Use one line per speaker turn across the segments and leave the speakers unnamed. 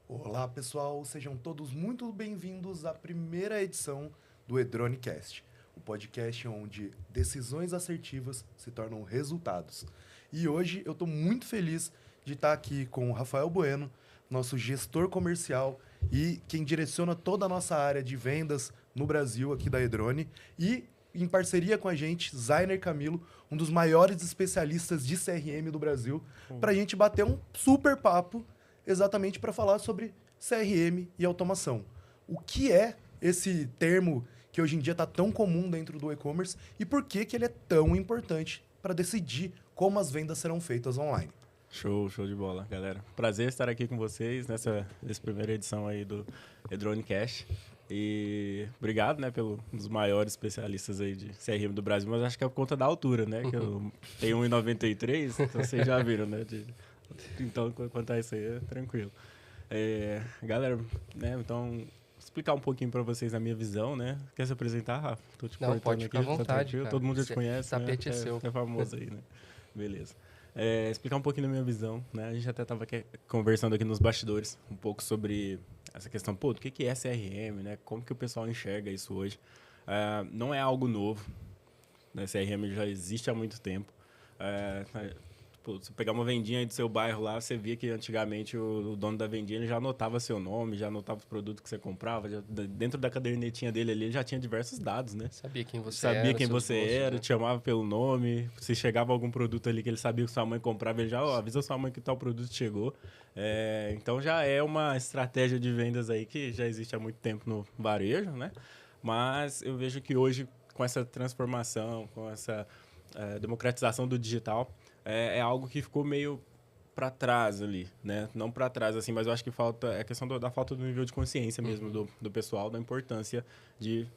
Olá, pessoal, sejam todos muito bem-vindos à primeira edição do EdroneCast, o podcast onde decisões assertivas se tornam resultados. E hoje eu estou muito feliz de estar aqui com o Rafael Bueno, nosso gestor comercial e quem direciona toda a nossa área de vendas no Brasil aqui da Edrone, e em parceria com a gente, Zainer Camilo, um dos maiores especialistas de CRM do Brasil, para a gente bater um super papo exatamente para falar sobre CRM e automação. O que é esse termo que hoje em dia está tão comum dentro do e-commerce e por que, que ele é tão importante para decidir como as vendas serão feitas online?
Show de bola, galera. Prazer estar aqui com vocês nessa primeira edição aí do Edronecast. E obrigado, né, pelo um dos maiores especialistas aí de CRM do Brasil, mas acho que é por conta da altura, né, que eu tenho 1,93, então vocês já viram, né, então quanto a isso aí é tranquilo. Galera, né, então explicar um pouquinho para vocês a minha visão, né? Quer se apresentar, Rafa? Tô te
Não,
cortando
pode
aqui,
ficar à
tá
vontade,
tranquilo?
cara.
Todo mundo já te
Esse
conhece, né?
tapete é seu.
É famoso aí, né? Beleza. Explicar um pouquinho da minha visão, né? A gente até estava conversando aqui nos bastidores um pouco sobre essa questão, pô, do que é CRM, né? Como que o pessoal enxerga isso hoje? Não é algo novo, né? CRM já existe há muito tempo. Pô, se pegar uma vendinha aí do seu bairro lá, você via que antigamente o dono da vendinha ele já anotava seu nome, já anotava os produtos que você comprava, dentro da cadernetinha dele ali ele já tinha diversos dados, né?
Sabia quem você
Sabia
era,
quem
seus
você
gostos,
era,
né?
te chamava pelo nome. Se chegava algum produto ali que ele sabia que sua mãe comprava, ele já avisa sua mãe que tal produto chegou. Então já é uma estratégia de vendas aí que já existe há muito tempo no varejo, né? Mas eu vejo que hoje, com essa transformação, com essa democratização do digital, é algo que ficou meio para trás ali, né? Não para trás assim, mas eu acho que falta é a questão da falta do nível de consciência mesmo do pessoal, da importância de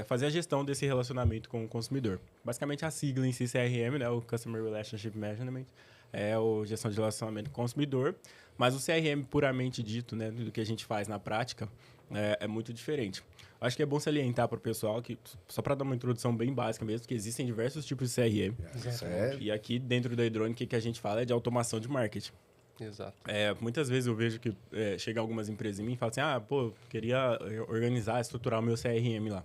fazer a gestão desse relacionamento com o consumidor. Basicamente a sigla em si CRM, né, o Customer Relationship Management, é a gestão de relacionamento com o consumidor, mas o CRM puramente dito, né, do que a gente faz na prática, é muito diferente. Acho que é bom salientar para o pessoal que, só para dar uma introdução bem básica mesmo, que existem diversos tipos de CRM.
Isso é
E aqui dentro da Edrone, o que a gente fala é de automação de marketing.
Exato.
Muitas vezes eu vejo que chegam algumas empresas em mim e falam assim, pô, queria organizar, estruturar o meu CRM lá.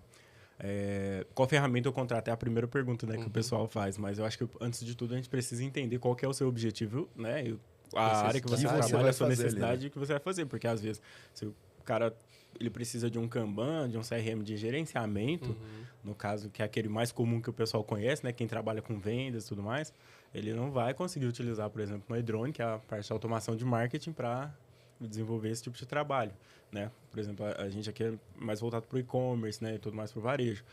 Qual ferramenta eu contrato? É a primeira pergunta, né, que o pessoal faz. Mas eu acho que, antes de tudo, a gente precisa entender qual que é o seu objetivo, né? E a área que você trabalha, a sua necessidade e o que você vai fazer. Porque, às vezes, se o cara ele precisa de um Kanban, de um CRM de gerenciamento, no caso, que é aquele mais comum que o pessoal conhece, né? Quem trabalha com vendas e tudo mais, ele não vai conseguir utilizar, por exemplo, uma Edrone, que é a parte de automação de marketing, para desenvolver esse tipo de trabalho, né? Por exemplo, a gente aqui é mais voltado para o e-commerce, né? E tudo mais para o varejo.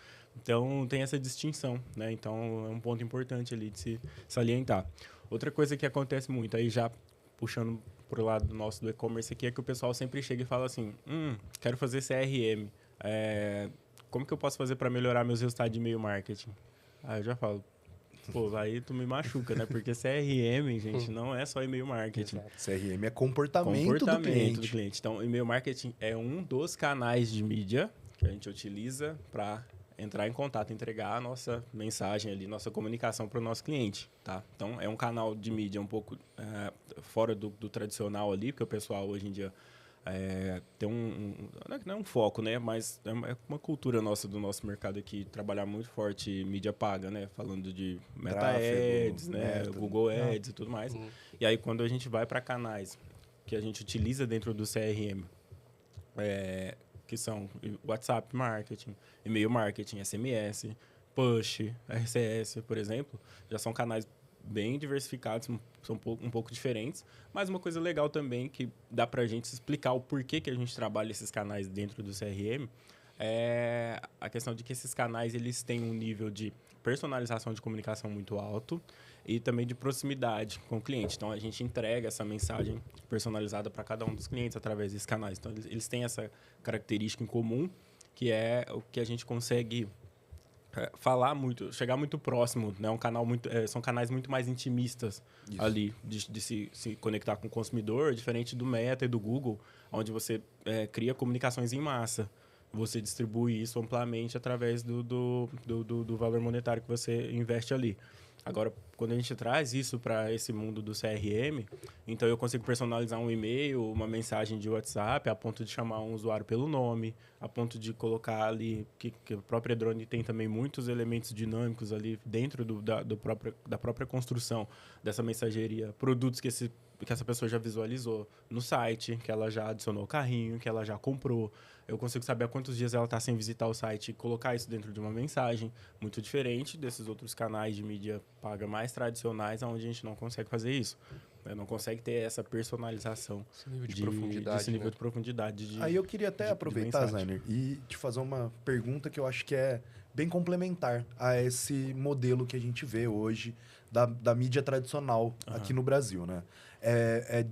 Então, tem essa distinção, né? Então, é um ponto importante ali de se salientar. Outra coisa que acontece muito, aí já puxando para o lado nosso do e-commerce aqui, é que o pessoal sempre chega e fala assim, quero fazer CRM. Como que eu posso fazer para melhorar meus resultados de e-mail marketing? Aí eu já falo, pô, aí tu me machuca, né? Porque CRM, gente, não é só e-mail marketing.
Exato.
CRM é comportamento do
Comportamento
cliente.
Então, e-mail marketing é um dos canais de mídia que a gente utiliza para entrar em contato, entregar a nossa mensagem ali, nossa comunicação para o nosso cliente, tá? Então, é um canal de mídia um pouco fora do tradicional ali, porque o pessoal hoje em dia tem não é um foco, né? Mas é uma cultura nossa do nosso mercado aqui, trabalhar muito forte mídia paga, né? Falando de Meta
Tráfego,
Ads, né?
meta.
Google Ads e tudo mais. E aí, quando a gente vai para canais que a gente utiliza dentro do CRM, que são WhatsApp Marketing, e-mail marketing, SMS, Push, RCS, por exemplo, já são canais bem diversificados, são um pouco diferentes, mas uma coisa legal também que dá para a gente explicar o porquê que a gente trabalha esses canais dentro do CRM é a questão de que esses canais eles têm um nível de personalização de comunicação muito alto e também de proximidade com o cliente. Então, a gente entrega essa mensagem personalizada para cada um dos clientes através desses canais. Então, eles têm essa característica em comum, que é o que a gente consegue falar muito, chegar muito próximo, né? São canais muito mais intimistas ali, de se conectar com o consumidor, diferente do Meta e do Google, onde você cria comunicações em massa. Você distribui isso amplamente através do valor monetário que você investe ali. Agora, quando a gente traz isso para esse mundo do CRM, então eu consigo personalizar um e-mail, uma mensagem de WhatsApp, a ponto de chamar um usuário pelo nome, a ponto de colocar ali, que o próprio Drone tem também muitos elementos dinâmicos ali dentro da própria construção dessa mensageria, produtos que essa pessoa já visualizou no site, que ela já adicionou o carrinho, que ela já comprou. Eu consigo saber há quantos dias ela está sem visitar o site e colocar isso dentro de uma mensagem. Muito diferente desses outros canais de mídia paga mais tradicionais, onde a gente não consegue fazer isso. Né? Não consegue ter essa personalização.
Esse nível de profundidade.
Esse nível
né?
de profundidade.
Aí eu queria até aproveitar, Zainer, e te fazer uma pergunta que eu acho que é bem complementar a esse modelo que a gente vê hoje da mídia tradicional aqui no Brasil, né? É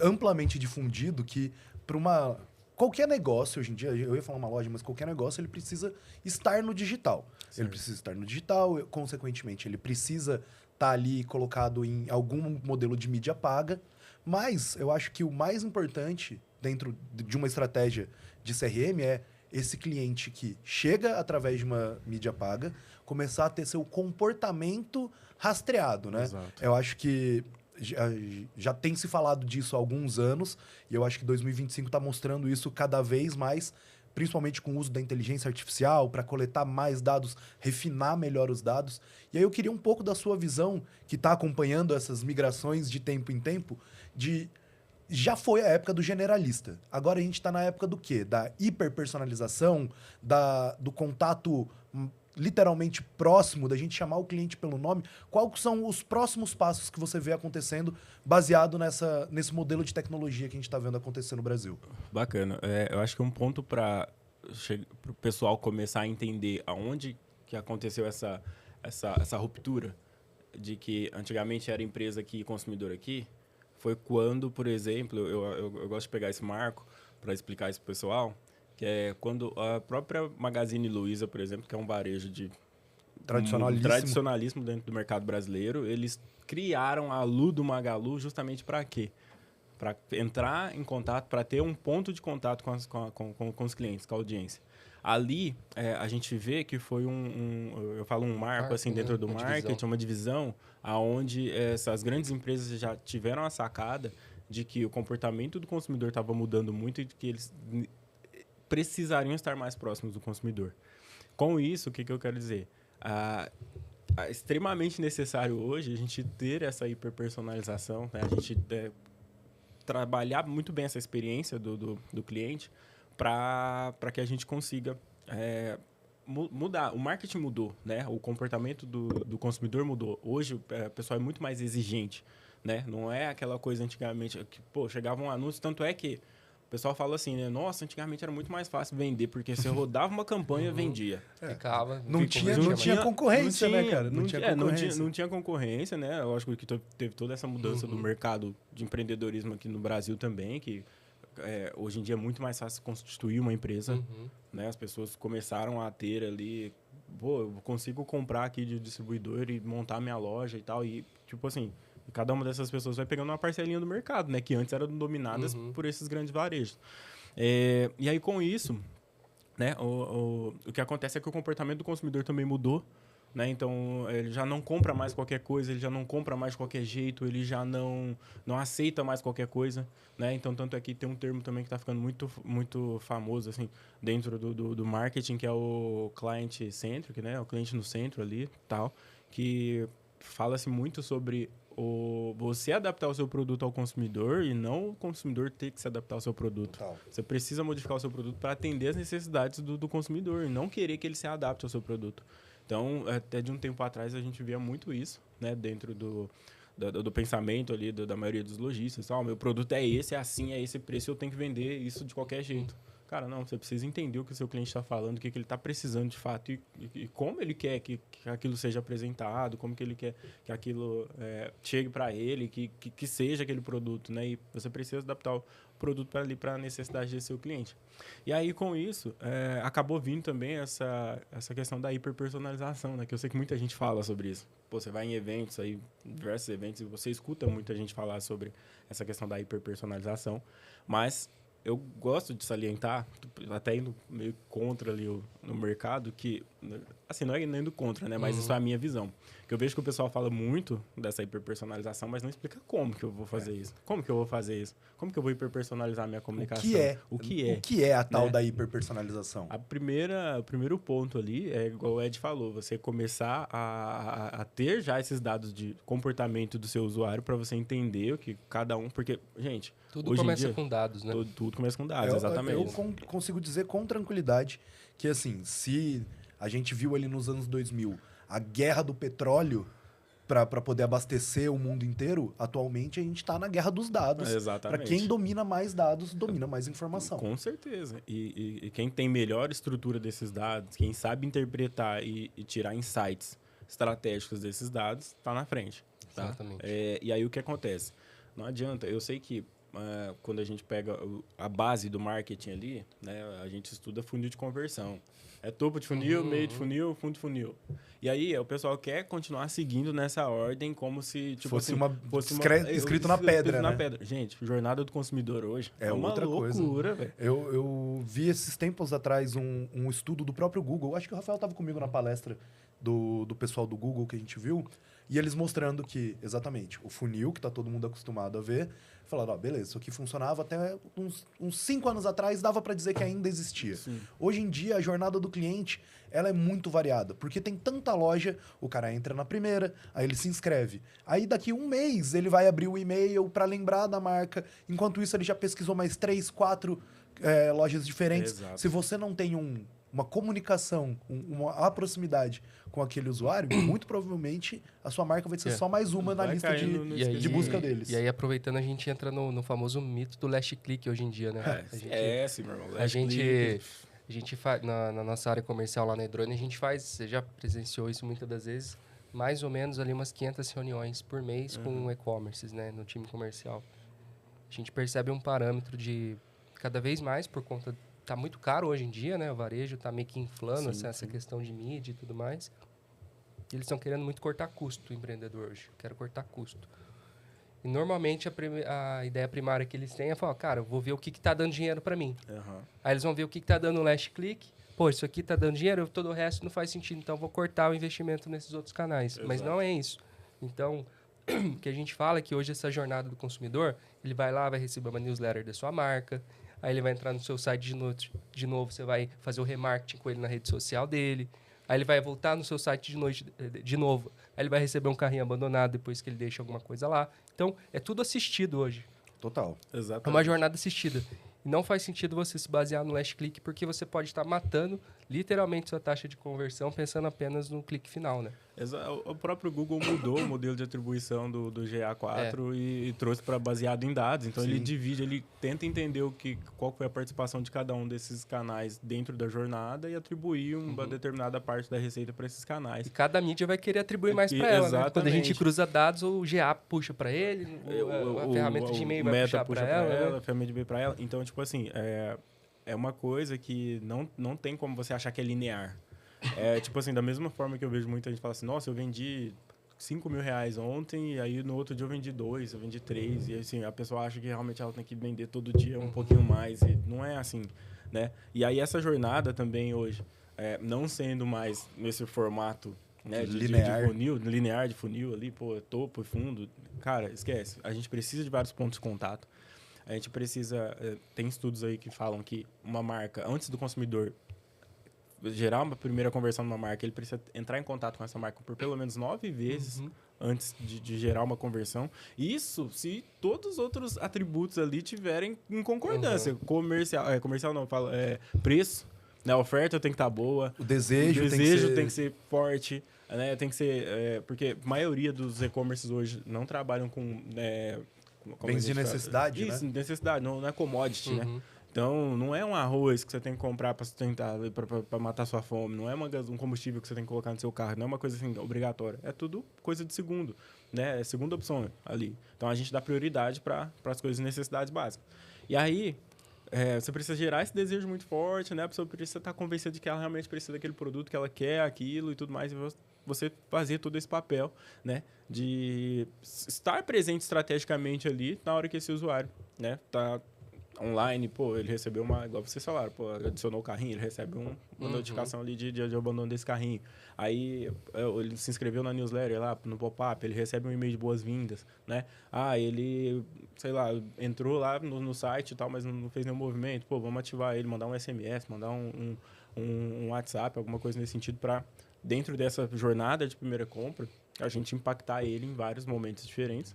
amplamente difundido que para qualquer negócio hoje em dia, eu ia falar uma loja, mas qualquer negócio ele precisa estar no digital.
Certo.
Ele precisa estar no digital, consequentemente, ele precisa estar ali colocado em algum modelo de mídia paga. Mas eu acho que o mais importante dentro de uma estratégia de CRM é esse cliente que chega através de uma mídia paga começar a ter seu comportamento rastreado, né?
Exato.
Eu acho que já tem se falado disso há alguns anos e eu acho que 2025 está mostrando isso cada vez mais, principalmente com o uso da inteligência artificial para coletar mais dados, refinar melhor os dados. E aí eu queria um pouco da sua visão, que está acompanhando essas migrações de tempo em tempo, já foi a época do generalista. Agora a gente está na época do quê? Da hiperpersonalização, do contato literalmente próximo, da gente chamar o cliente pelo nome. Quais são os próximos passos que você vê acontecendo baseado nesse modelo de tecnologia que a gente está vendo acontecer no Brasil?
Bacana. Eu acho que um ponto para o pessoal começar a entender aonde que aconteceu essa ruptura de que antigamente era empresa aqui e consumidor aqui, foi quando, por exemplo, eu gosto de pegar esse marco para explicar isso para o pessoal, que é quando a própria Magazine Luiza, por exemplo, que é um varejo de tradicionalismo dentro do mercado brasileiro, eles criaram a Lu do Magalu justamente para quê? Para entrar em contato, para ter um ponto de contato com os clientes, com a audiência. Ali, a gente vê que foi eu falo um marco assim, dentro do marketing, uma divisão, onde essas grandes empresas já tiveram a sacada de que o comportamento do consumidor estava mudando muito e de que eles precisariam estar mais próximos do consumidor. Com isso, o que eu quero dizer? É extremamente necessário hoje a gente ter essa hiperpersonalização, né? A gente trabalhar muito bem essa experiência do cliente para que a gente consiga mudar. O marketing mudou, né? O comportamento do consumidor mudou. Hoje, o pessoal é muito mais exigente, né? Não é aquela coisa antigamente que, chegava um anúncio, tanto é que o pessoal fala assim, né? Nossa, antigamente era muito mais fácil vender, porque você rodava uma campanha, vendia.
Ficava.
Não tinha concorrência, né, cara?
Não tinha concorrência, né? Lógico que teve toda essa mudança do mercado de empreendedorismo aqui no Brasil também, que hoje em dia é muito mais fácil constituir uma empresa, né? As pessoas começaram a ter ali, eu consigo comprar aqui de distribuidor e montar minha loja e tal, e tipo assim, cada uma dessas pessoas vai pegando uma parcelinha do mercado, né? Que antes eram dominadas por esses grandes varejos. E aí, com isso, né? O que acontece é que o comportamento do consumidor também mudou, né? Então, ele já não compra mais qualquer coisa, ele já não compra mais de qualquer jeito, ele já não aceita mais qualquer coisa, né? Então, tanto é que tem um termo também que está ficando muito, muito famoso, assim, dentro do marketing, que é o client-centric, né? O cliente no centro ali, tal, que fala-se muito sobre você adaptar o seu produto ao consumidor e não o consumidor ter que se adaptar ao seu produto.
Total.
Você precisa modificar o seu produto para atender as necessidades do consumidor e não querer que ele se adapte ao seu produto. Então, até de um tempo atrás, a gente via muito isso, né, dentro do pensamento ali da maioria dos lojistas. Meu produto é esse, é assim, é esse preço, eu tenho que vender isso de qualquer jeito. Cara, não, você precisa entender o que o seu cliente está falando, o que ele está precisando de fato e como ele quer que aquilo seja apresentado, como que ele quer que aquilo chegue para ele, que seja aquele produto, né? E você precisa adaptar o produto para a necessidade desse seu cliente. E aí, com isso, acabou vindo também essa questão da hiperpersonalização, né? Que eu sei que muita gente fala sobre isso. Você vai em eventos, aí, diversos eventos, e você escuta muita gente falar sobre essa questão da hiperpersonalização, mas eu gosto de salientar, até indo meio contra ali no mercado, que assim, não é indo contra, né? Mas isso é a minha visão. Que eu vejo que o pessoal fala muito dessa hiperpersonalização, mas não explica como que eu vou fazer isso. Como que eu vou fazer isso? Como que eu vou hiperpersonalizar a minha comunicação?
O que é a tal
né?
da hiperpersonalização?
O primeiro ponto ali é, igual o Ed falou, você começar a ter já esses dados de comportamento do seu usuário para você entender o que cada um... Porque, gente...
Tudo começa com dados, né?
Tudo começa com dados, exatamente.
Eu consigo dizer com tranquilidade que, assim, se a gente viu ali nos anos 2000 a guerra do petróleo para poder abastecer o mundo inteiro, atualmente a gente está na guerra dos dados.
Exatamente.
Para quem domina mais dados, domina mais informação.
Com certeza. E quem tem melhor estrutura desses dados, quem sabe interpretar e tirar insights estratégicos desses dados, está na frente. Tá?
Exatamente.
E aí o que acontece? Não adianta, eu sei que quando a gente pega a base do marketing ali, né, a gente estuda funil de conversão. É topo de funil, meio de funil, fundo de funil. E aí o pessoal quer continuar seguindo nessa ordem como se tipo,
fosse
fosse
escrito na pedra, né?
Gente, jornada do consumidor hoje
é uma
outra loucura, velho.
Eu vi esses tempos atrás um estudo do próprio Google. Acho que o Rafael estava comigo na palestra do pessoal do Google que a gente viu. E eles mostrando que, exatamente, o funil, que está todo mundo acostumado a ver, falaram, beleza, isso aqui funcionava até uns 5 anos atrás, dava para dizer que ainda existia.
Sim.
Hoje em dia, a jornada do cliente, ela é muito variada, porque tem tanta loja, o cara entra na primeira, aí ele se inscreve. Aí, daqui 1 mês, ele vai abrir o e-mail para lembrar da marca. Enquanto isso, ele já pesquisou mais 3, 4 lojas diferentes.
Exato.
Se você não tem uma comunicação, uma proximidade com aquele usuário, muito provavelmente a sua marca vai ser só mais uma na lista de busca deles.
E aí, aproveitando, a gente entra no famoso mito do last click hoje em dia, né?
Sim, meu irmão.
A gente faz, na nossa área comercial lá na Edrone, a gente faz, você já presenciou isso muitas das vezes, mais ou menos ali umas 500 reuniões por mês com e-commerces, né? No time comercial. A gente percebe um parâmetro de cada vez mais por conta... Tá muito caro hoje em dia, né? O varejo tá meio que inflando essa questão de mídia e tudo mais. E eles estão querendo muito cortar custo, o empreendedor hoje. Quero cortar custo. E normalmente a ideia primária que eles têm é falar, cara, eu vou ver o que tá dando dinheiro para mim. Aí eles vão ver o que tá dando no last click. Pô, isso aqui tá dando dinheiro, todo o resto não faz sentido, então eu vou cortar o investimento nesses outros canais. Exato. Mas não é isso. Então, o que a gente fala é que hoje essa jornada do consumidor, ele vai lá, vai receber uma newsletter da sua marca. Aí ele vai entrar no seu site de novo, você vai fazer o remarketing com ele na rede social dele. Aí ele vai voltar no seu site de novo. Aí ele vai receber um carrinho abandonado depois que ele deixa alguma coisa lá. Então, é tudo assistido hoje.
Total.
Exatamente.
É uma jornada assistida. E não faz sentido você se basear no last click, porque você pode estar matando literalmente sua taxa de conversão pensando apenas no clique final, né?
O próprio Google mudou o modelo de atribuição do GA4 e trouxe para baseado em dados. Então, ele divide, ele tenta entender qual foi a participação de cada um desses canais dentro da jornada e atribuir uma determinada parte da receita para esses canais.
E cada mídia vai querer atribuir mais para ela, né? Quando a gente cruza dados, o GA puxa para ele, a ferramenta de e-mail vai puxar para ela, né?
A ferramenta de e-mail para ela. Então, tipo assim, é uma coisa que não tem como você achar que é linear. Tipo assim, da mesma forma que eu vejo muita gente falar assim, nossa, eu vendi 5 mil reais ontem, e aí no outro dia eu vendi 2, eu vendi 3, e assim, a pessoa acha que realmente ela tem que vender todo dia um pouquinho mais, e não é assim, né? E aí essa jornada também hoje, não sendo mais nesse formato, né,
linear.
De funil, linear de funil ali, pô, topo e fundo, cara, esquece. A gente precisa de vários pontos de contato. A gente precisa... tem estudos aí que falam que uma marca, antes do consumidor gerar uma primeira conversão numa marca, ele precisa entrar em contato com essa marca por pelo menos 9 vezes antes de gerar uma conversão. Isso se todos os outros atributos ali tiverem em concordância. Comercial não, falo, preço, né? A oferta tem que estar boa.
O desejo
tem que ser forte. Né? Tem que ser... porque a maioria dos e-commerces hoje não trabalham com...
bens de necessidade,
Isso,
né?
necessidade, não é commodity, né? Então, não é um arroz que você tem que comprar para sustentar, para matar sua fome. Não é um combustível que você tem que colocar no seu carro. Não é uma coisa assim obrigatória. É tudo coisa de segundo, né? É segunda opção ali. Então, a gente dá prioridade para as coisas de necessidades básicas. E aí, você precisa gerar esse desejo muito forte, né? A pessoa precisa estar convencida de que ela realmente precisa daquele produto, que ela quer aquilo e tudo mais. E você fazer todo esse papel, né? De estar presente estrategicamente ali na hora que esse usuário, né? Tá online, pô, ele recebeu igual vocês falaram, pô, adicionou o carrinho, ele recebe uma notificação ali de abandono desse carrinho. Aí ele se inscreveu na newsletter lá, no pop-up, ele recebe um e-mail de boas-vindas, né? Ele, sei lá, entrou lá no site e tal, mas não fez nenhum movimento. Pô, vamos ativar ele, mandar um SMS, mandar um WhatsApp, alguma coisa nesse sentido para, dentro dessa jornada de primeira compra, a gente impactar ele em vários momentos diferentes.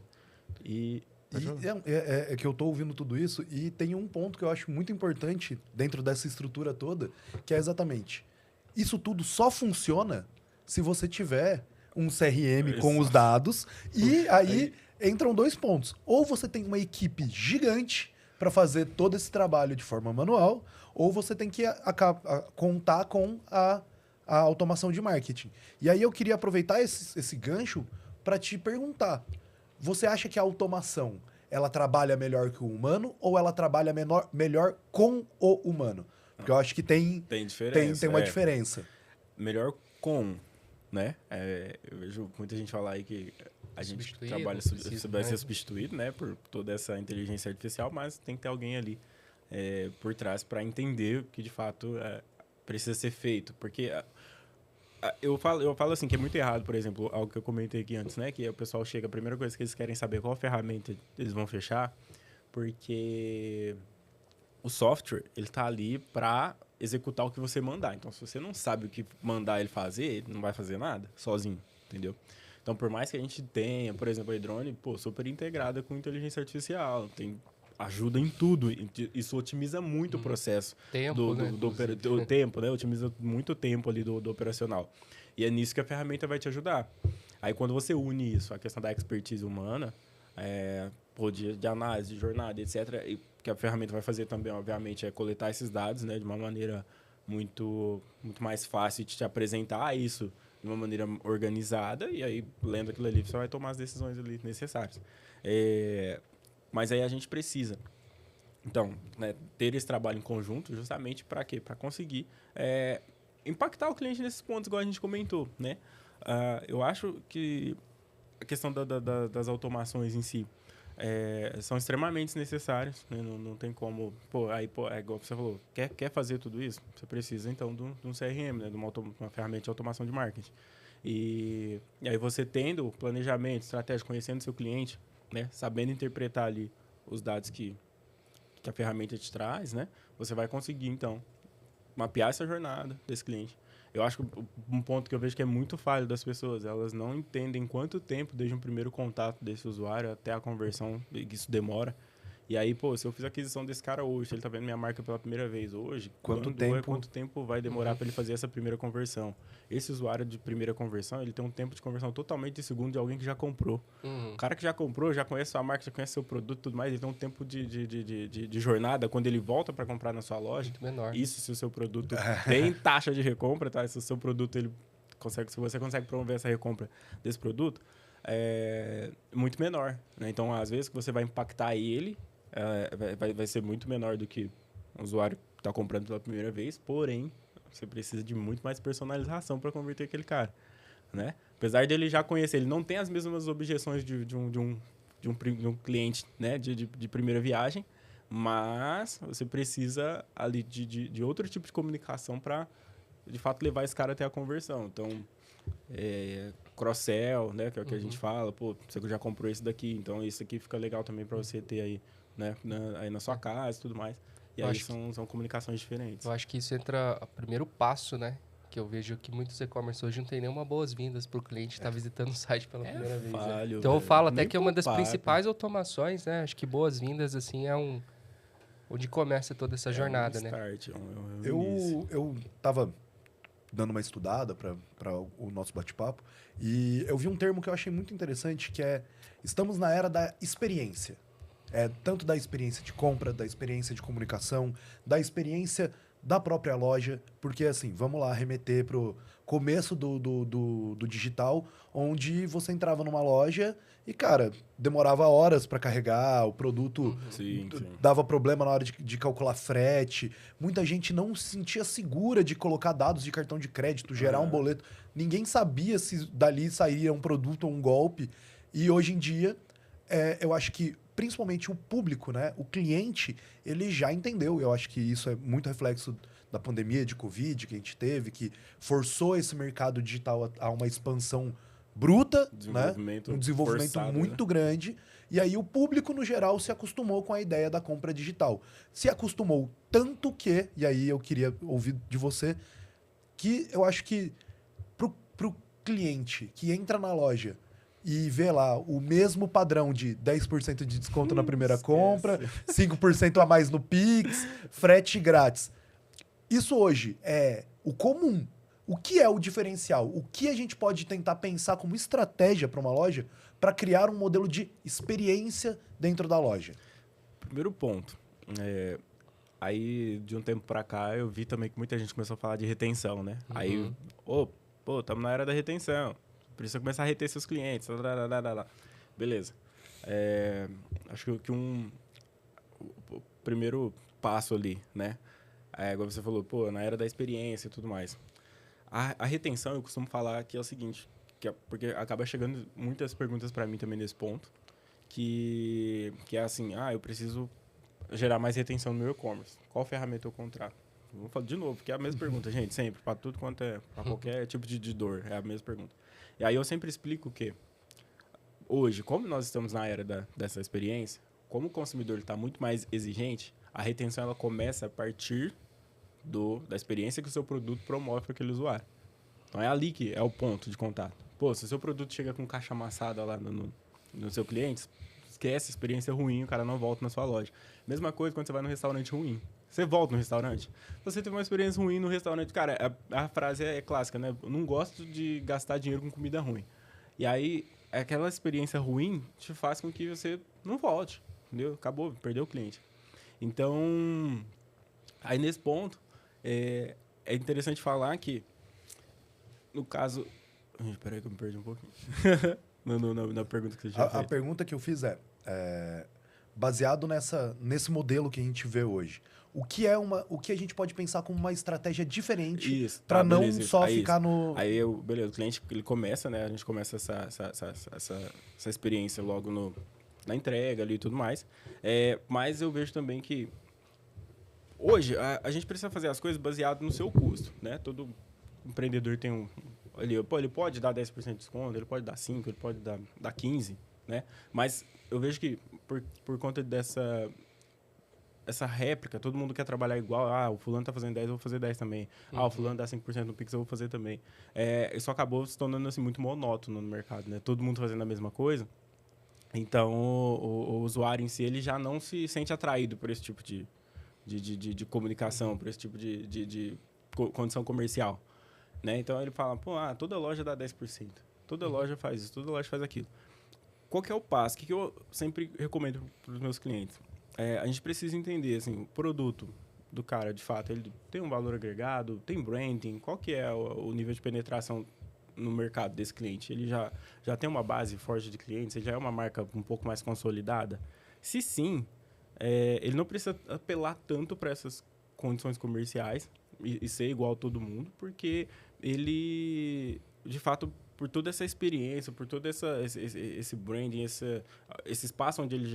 E
é que eu tô ouvindo tudo isso e tem um ponto que eu acho muito importante dentro dessa estrutura toda, que é exatamente, isso tudo só funciona se você tiver um CRM com os dados e aí entram 2 pontos. Ou você tem uma equipe gigante para fazer todo esse trabalho de forma manual, ou você tem que contar com a automação de marketing. E aí eu queria aproveitar esse gancho para te perguntar, você acha que a automação ela trabalha melhor que o humano ou ela trabalha melhor com o humano? Porque eu acho que tem
diferença,
tem uma diferença.
Melhor com, né? Eu vejo muita gente falar aí que a gente trabalha vai ser substituído, né, por toda essa inteligência artificial, mas tem que ter alguém ali por trás para entender o que de fato precisa ser feito, porque eu falo assim que é muito errado, por exemplo, algo que eu comentei aqui antes, né, que o pessoal chega, a primeira coisa que eles querem saber qual ferramenta eles vão fechar, porque o software, ele tá ali para executar o que você mandar. Então, se você não sabe o que mandar ele fazer, ele não vai fazer nada sozinho, entendeu? Então, por mais que a gente tenha, por exemplo, a Edrone, super integrada com inteligência artificial, ajuda em tudo. Isso otimiza muito o processo do tempo, né? Otimiza muito o tempo ali do operacional. E é nisso que a ferramenta vai te ajudar. Aí, quando você une isso, a questão da expertise humana, de análise, de jornada, etc., e que a ferramenta vai fazer também, obviamente, é coletar esses dados, né, de uma maneira muito, muito mais fácil de te apresentar isso de uma maneira organizada, e aí, lendo aquilo ali, você vai tomar as decisões ali necessárias. Mas aí a gente precisa, então, né, ter esse trabalho em conjunto justamente para quê? Para conseguir impactar o cliente nesses pontos, igual a gente comentou, né? Eu acho que a questão das automações em si são extremamente necessárias, né? Não tem como... é igual você falou, quer fazer tudo isso? Você precisa, então, de um CRM, né? De uma ferramenta de automação de marketing. E aí você tendo planejamento, estratégia, conhecendo seu cliente, né? Sabendo interpretar ali os dados que a ferramenta te traz, né? Você vai conseguir, então, mapear essa jornada desse cliente. Eu acho que um ponto que eu vejo que é muito falho das pessoas, elas não entendem quanto tempo desde um primeiro contato desse usuário até a conversão, que isso demora. E aí, se eu fiz a aquisição desse cara hoje, ele tá vendo minha marca pela primeira vez hoje, quanto tempo vai demorar para ele fazer essa primeira conversão? Esse usuário de primeira conversão, ele tem um tempo de conversão totalmente de segundo de alguém que já comprou. O cara que já comprou, já conhece sua marca, já conhece seu produto e tudo mais, ele tem um tempo de jornada quando ele volta para comprar na sua loja.
Muito menor.
Isso se o seu produto tem taxa de recompra, tá? Se o seu produto, se você consegue promover essa recompra desse produto, muito menor, né? Então, às vezes, que você vai impactar ele, vai ser muito menor do que o usuário que está comprando pela primeira vez, porém, você precisa de muito mais personalização para converter aquele cara, né? Apesar de ele já conhecer, ele não tem as mesmas objeções de um cliente, né, de primeira viagem, mas você precisa ali de outro tipo de comunicação para, de fato, levar esse cara até a conversão. Então, cross-sell, né, que é o que a gente fala, você já comprou esse daqui, então isso aqui fica legal também para você ter aí, né, aí na sua casa e tudo mais. E aí são comunicações diferentes.
Eu acho que isso entra o primeiro passo, né? Que eu vejo que muitos e-commerce hoje não tem nenhuma boas-vindas para o cliente estar visitando o site pela primeira vez.
Falho,
então eu falo até que é uma das principais automações, né? Acho que boas-vindas, assim, onde começa toda essa jornada, né?
Start,
Eu tava dando uma estudada para o nosso bate-papo e eu vi um termo que eu achei muito interessante, que estamos na era da experiência. Tanto da experiência de compra, da experiência de comunicação, da experiência da própria loja, porque assim, vamos lá remeter pro começo do digital, onde você entrava numa loja e, cara, demorava horas para carregar, o produto dava problema na hora de calcular frete, muita gente não se sentia segura de colocar dados de cartão de crédito, gerar um boleto, ninguém sabia se dali sairia um produto ou um golpe, e hoje em dia, eu acho que principalmente o público, né? O cliente, ele já entendeu. Eu acho que isso é muito reflexo da pandemia de Covid que a gente teve, que forçou esse mercado digital a uma expansão bruta, né? Um desenvolvimento
forçado,
muito grande. E aí o público, no geral, se acostumou com a ideia da compra digital. Se acostumou tanto que, e aí eu queria ouvir de você, que eu acho que pro cliente que entra na loja e vê lá o mesmo padrão de 10% de desconto na primeira compra, 5% a mais no Pix, frete grátis. Isso hoje é o comum. O que é o diferencial? O que a gente pode tentar pensar como estratégia para uma loja para criar um modelo de experiência dentro da loja?
Primeiro ponto. Aí, de um tempo para cá, eu vi também que muita gente começou a falar de retenção, né? Aí, estamos na era da retenção. Precisa começar a reter seus clientes. Beleza. Acho que o primeiro passo ali, né? Igual você falou, na era da experiência e tudo mais. A retenção, eu costumo falar que é o seguinte, porque acaba chegando muitas perguntas para mim também nesse ponto, que é assim, eu preciso gerar mais retenção no meu e-commerce. Qual ferramenta eu contrato? Vamos falar de novo, porque é a mesma pergunta, gente, sempre, para tudo quanto para qualquer tipo de dor, é a mesma pergunta. E aí eu sempre explico que, hoje, como nós estamos na era dessa experiência, como o consumidor está muito mais exigente, a retenção ela começa a partir da experiência que o seu produto promove para aquele usuário. Então é ali que é o ponto de contato. Se o seu produto chega com caixa amassada lá no seu cliente, esquece a experiência ruim, o cara não volta na sua loja. Mesma coisa quando você vai num restaurante ruim. Você volta no restaurante. Você teve uma experiência ruim no restaurante. Cara, a frase é clássica, né? Eu não gosto de gastar dinheiro com comida ruim. E aí, aquela experiência ruim te faz com que você não volte. Entendeu? Acabou, perdeu o cliente. Então, aí nesse ponto, é interessante falar que, no caso... Peraí que eu me perdi um pouquinho. na pergunta que você tinha feito.
A pergunta que eu fiz baseado nesse modelo que a gente vê hoje, o que a gente pode pensar como uma estratégia diferente para não beleza, só ficar no...
Aí, beleza, o cliente ele começa, né? A gente começa essa experiência logo na entrega ali e tudo mais. Mas eu vejo também que hoje a gente precisa fazer as coisas baseado no seu custo, né? Todo empreendedor tem ele pode dar 10% de desconto, ele pode dar 5%, ele pode dar 15%, né? Mas eu vejo que por conta essa réplica, todo mundo quer trabalhar igual. O fulano tá fazendo 10%, eu vou fazer 10% também. O fulano dá 5% no Pix, eu vou fazer também. Isso acabou se tornando assim, muito monótono no mercado, né? Todo mundo fazendo a mesma coisa. Então, o usuário em si, ele já não se sente atraído por esse tipo de comunicação, por esse tipo de condição comercial, né? Então, ele fala, toda loja dá 10%. Toda loja faz isso, toda loja faz aquilo. Qual que é o passo? O que eu sempre recomendo para os meus clientes? A gente precisa entender, assim, o produto do cara, de fato, ele tem um valor agregado, tem branding, qual que é o nível de penetração no mercado desse cliente? Ele já tem uma base forte de clientes? Ele já é uma marca um pouco mais consolidada? Se sim, ele não precisa apelar tanto para essas condições comerciais e ser igual a todo mundo, porque ele, de fato, por toda essa experiência, por todo esse branding, esse espaço onde ele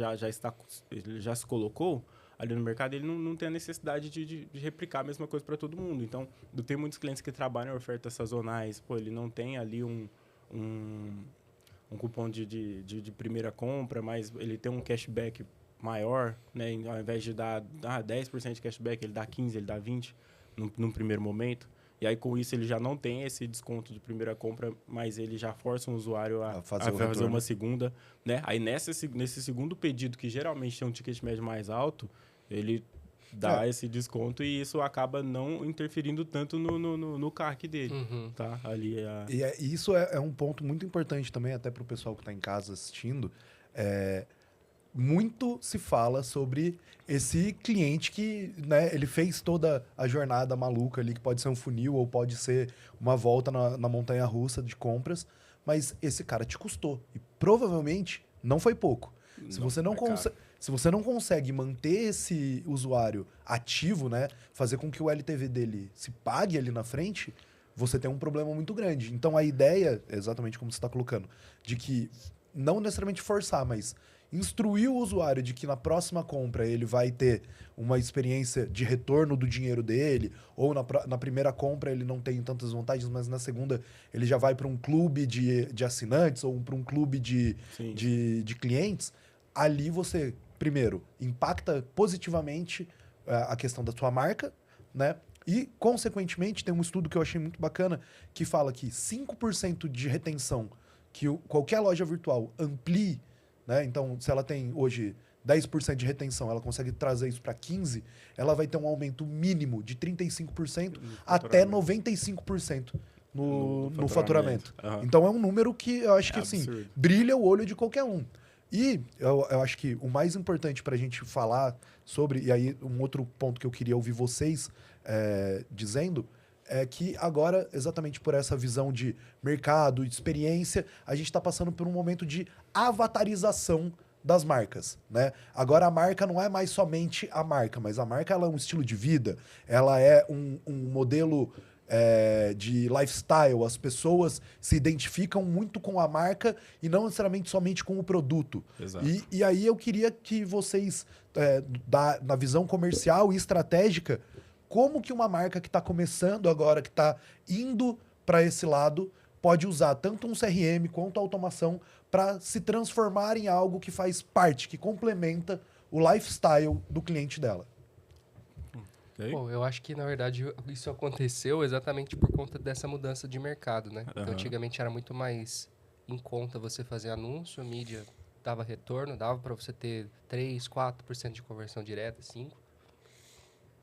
ele já se colocou ali no mercado, ele não tem a necessidade de replicar a mesma coisa para todo mundo. Então, eu tenho muitos clientes que trabalham em ofertas sazonais, ele não tem ali um cupom de primeira compra, mas ele tem um cashback maior, né? Ao invés de dar 10% de cashback, ele dá 15%, ele dá 20% num primeiro momento. E aí, com isso, ele já não tem esse desconto de primeira compra, mas ele já força o usuário a fazer uma segunda, né? Aí, nesse segundo pedido, que geralmente tem um ticket médio mais alto, ele dá esse desconto e isso acaba não interferindo tanto no CAC dele, tá? Ali
E isso é um ponto muito importante também, até para o pessoal que está em casa assistindo. Muito se fala sobre esse cliente que, né, ele fez toda a jornada maluca ali, que pode ser um funil ou pode ser uma volta na montanha-russa de compras, mas esse cara te custou. E provavelmente não foi pouco. Se você não consegue manter esse usuário ativo, né, fazer com que o LTV dele se pague ali na frente, você tem um problema muito grande. Então a ideia, exatamente como você está colocando, de que não necessariamente forçar, mas instruir o usuário de que na próxima compra ele vai ter uma experiência de retorno do dinheiro dele, ou na primeira compra ele não tem tantas vantagens, mas na segunda ele já vai para um clube de assinantes ou para um clube de clientes, ali você, primeiro, impacta positivamente a questão da sua marca, né? E, consequentemente, tem um estudo que eu achei muito bacana que fala que 5% de retenção que qualquer loja virtual amplie, né? Então, se ela tem hoje 10% de retenção, ela consegue trazer isso para 15%, ela vai ter um aumento mínimo de 35% até 95% no faturamento.
Uhum.
Então, é um número que eu acho que, assim,
absurdo.
brilha o olho de qualquer um. E eu acho que o mais importante para a gente falar sobre, e aí um outro ponto que eu queria ouvir vocês dizendo, é que agora, exatamente por essa visão de mercado, de experiência, a gente está passando por um momento de avatarização das marcas, né? Agora a marca não é mais somente a marca, mas a marca ela é um estilo de vida, ela é um modelo de lifestyle. As pessoas se identificam muito com a marca e não necessariamente somente com o produto.
Exato.
E aí eu queria que vocês, na visão comercial e estratégica, como que uma marca que está começando agora, que está indo para esse lado, pode usar tanto um CRM quanto a automação para se transformar em algo que faz parte, que complementa o lifestyle do cliente dela.
Okay.
Bom, eu acho que, na verdade, isso aconteceu exatamente por conta dessa mudança de mercado, né? Então, antigamente era muito mais em conta você fazer anúncio, a mídia dava retorno, dava para você ter 3, 4% de conversão direta, 5%.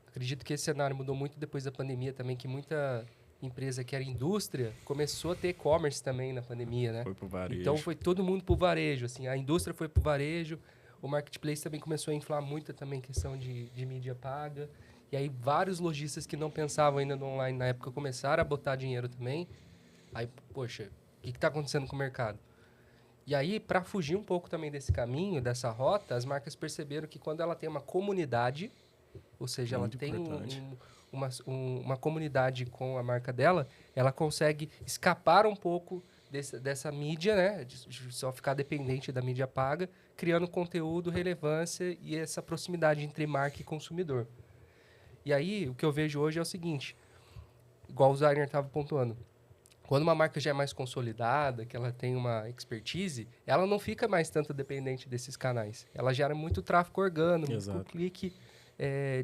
Acredito que esse cenário mudou muito depois da pandemia também, que muita empresa que era indústria começou a ter e-commerce também na pandemia, né?
Foi pro varejo.
Então, foi todo mundo pro varejo, assim. A indústria foi pro varejo, o marketplace também começou a inflar muito também questão de mídia paga. E aí, vários lojistas que não pensavam ainda no online na época começaram a botar dinheiro também. Aí, poxa, o que está acontecendo com o mercado? E aí, para fugir um pouco também desse caminho, dessa rota, as marcas perceberam que quando ela tem uma comunidade, ou seja,
Muito
ela tem
importante.
uma comunidade com a marca dela, ela consegue escapar um pouco dessa mídia, né? De só ficar dependente da mídia paga, criando conteúdo, relevância e essa proximidade entre marca e consumidor. E aí, o que eu vejo hoje é o seguinte, igual o Zainer estava pontuando, quando uma marca já é mais consolidada, que ela tem uma expertise, ela não fica mais tanto dependente desses canais. Ela gera muito tráfego orgânico,
Exato.
muito clique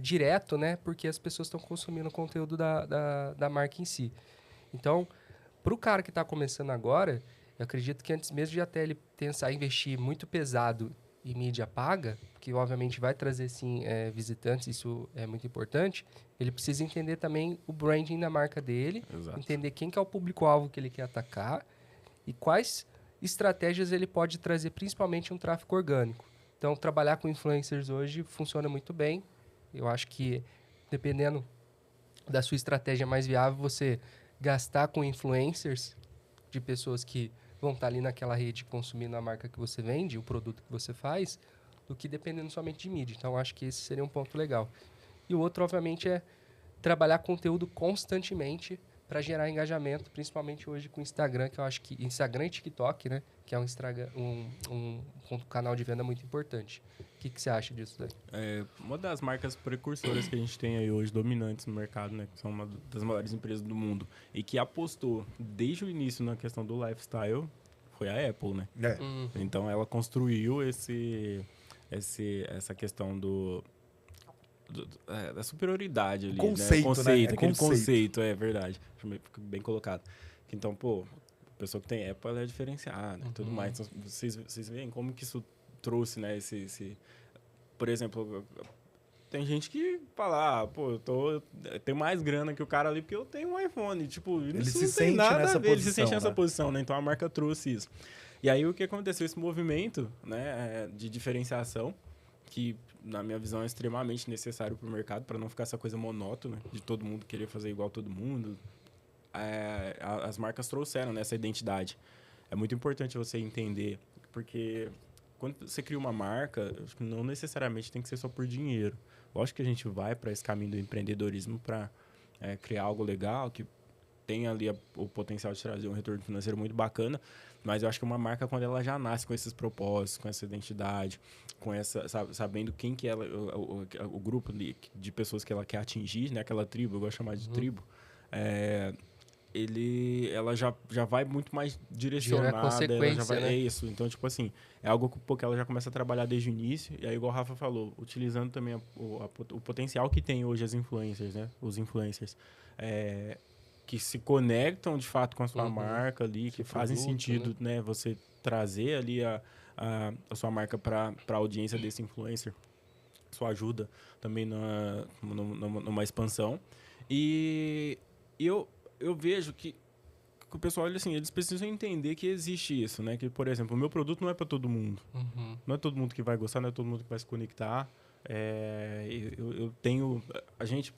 direto, né? Porque as pessoas estão consumindo o conteúdo da marca em si. Então, para o cara que está começando agora, eu acredito que antes mesmo de até ele pensar em investir muito pesado em mídia paga, que obviamente vai trazer sim visitantes, isso é muito importante, ele precisa entender também o branding da marca dele,
Exato.
entender quem que é o público-alvo que ele quer atacar e quais estratégias ele pode trazer, principalmente um tráfego orgânico. Então, trabalhar com influencers hoje funciona muito bem. Eu acho que, dependendo da sua estratégia mais viável, você gastar com influencers de pessoas que vão estar ali naquela rede consumindo a marca que você vende, o produto que você faz, do que dependendo somente de mídia. Então, acho que esse seria um ponto legal. E o outro, obviamente, é trabalhar conteúdo constantemente para gerar engajamento, principalmente hoje com o Instagram, que eu acho que Instagram e TikTok, né, que é um canal de venda muito importante. O que você acha disso daí?
Uma das marcas precursoras que a gente tem aí hoje, dominantes no mercado, né? Que são uma das maiores empresas do mundo. E que apostou desde o início na questão do lifestyle, foi a Apple, né? Então, ela construiu essa questão da superioridade ali,
conceito,
né?
né?
Aquele conceito, é verdade. Fica bem colocado. Então, pô, a pessoa que tem Apple, ela é diferenciada e tudo mais. Então, vocês veem como que isso trouxe, né? Por exemplo, tem gente que fala, pô, eu tenho mais grana que o cara ali porque eu tenho um iPhone. Tipo,
Ele
isso
se
não tem
sente
nada
nessa
a ver, ele se
posição,
sente nessa
né?
posição, né? Então a marca trouxe isso. E aí o que aconteceu? Esse movimento, né, de diferenciação, que na minha visão é extremamente necessário para o mercado, para não ficar essa coisa monótona de todo mundo querer fazer igual todo mundo. As marcas trouxeram, né, essa identidade. É muito importante você entender, porque quando você cria uma marca, acho que não necessariamente tem que ser só por dinheiro. Lógico que a gente vai para esse caminho do empreendedorismo para criar algo legal, que tem ali o potencial de trazer um retorno financeiro muito bacana, mas eu acho que uma marca, quando ela já nasce com esses propósitos, com essa identidade, com essa, sabendo quem que ela, o grupo de pessoas que ela quer atingir, né? Aquela tribo, eu gosto de chamar de tribo, ela já vai muito mais direcionada.
Consequência, né?
É isso. Então, tipo assim, é algo que ela já começa a trabalhar desde o início. E aí, igual o Rafa falou, utilizando também o potencial que tem hoje as influencers, né? Os influencers. Que se conectam, de fato, com a sua marca ali, que fazem sentido, né? Você trazer ali a sua marca para a audiência desse influencer. Isso ajuda também numa expansão. E eu vejo que o pessoal, assim, eles precisam entender que existe isso, né? Que, por exemplo, o meu produto não é para todo mundo. Não é todo mundo que vai gostar, não é todo mundo que vai se conectar. Eu tenho... A gente,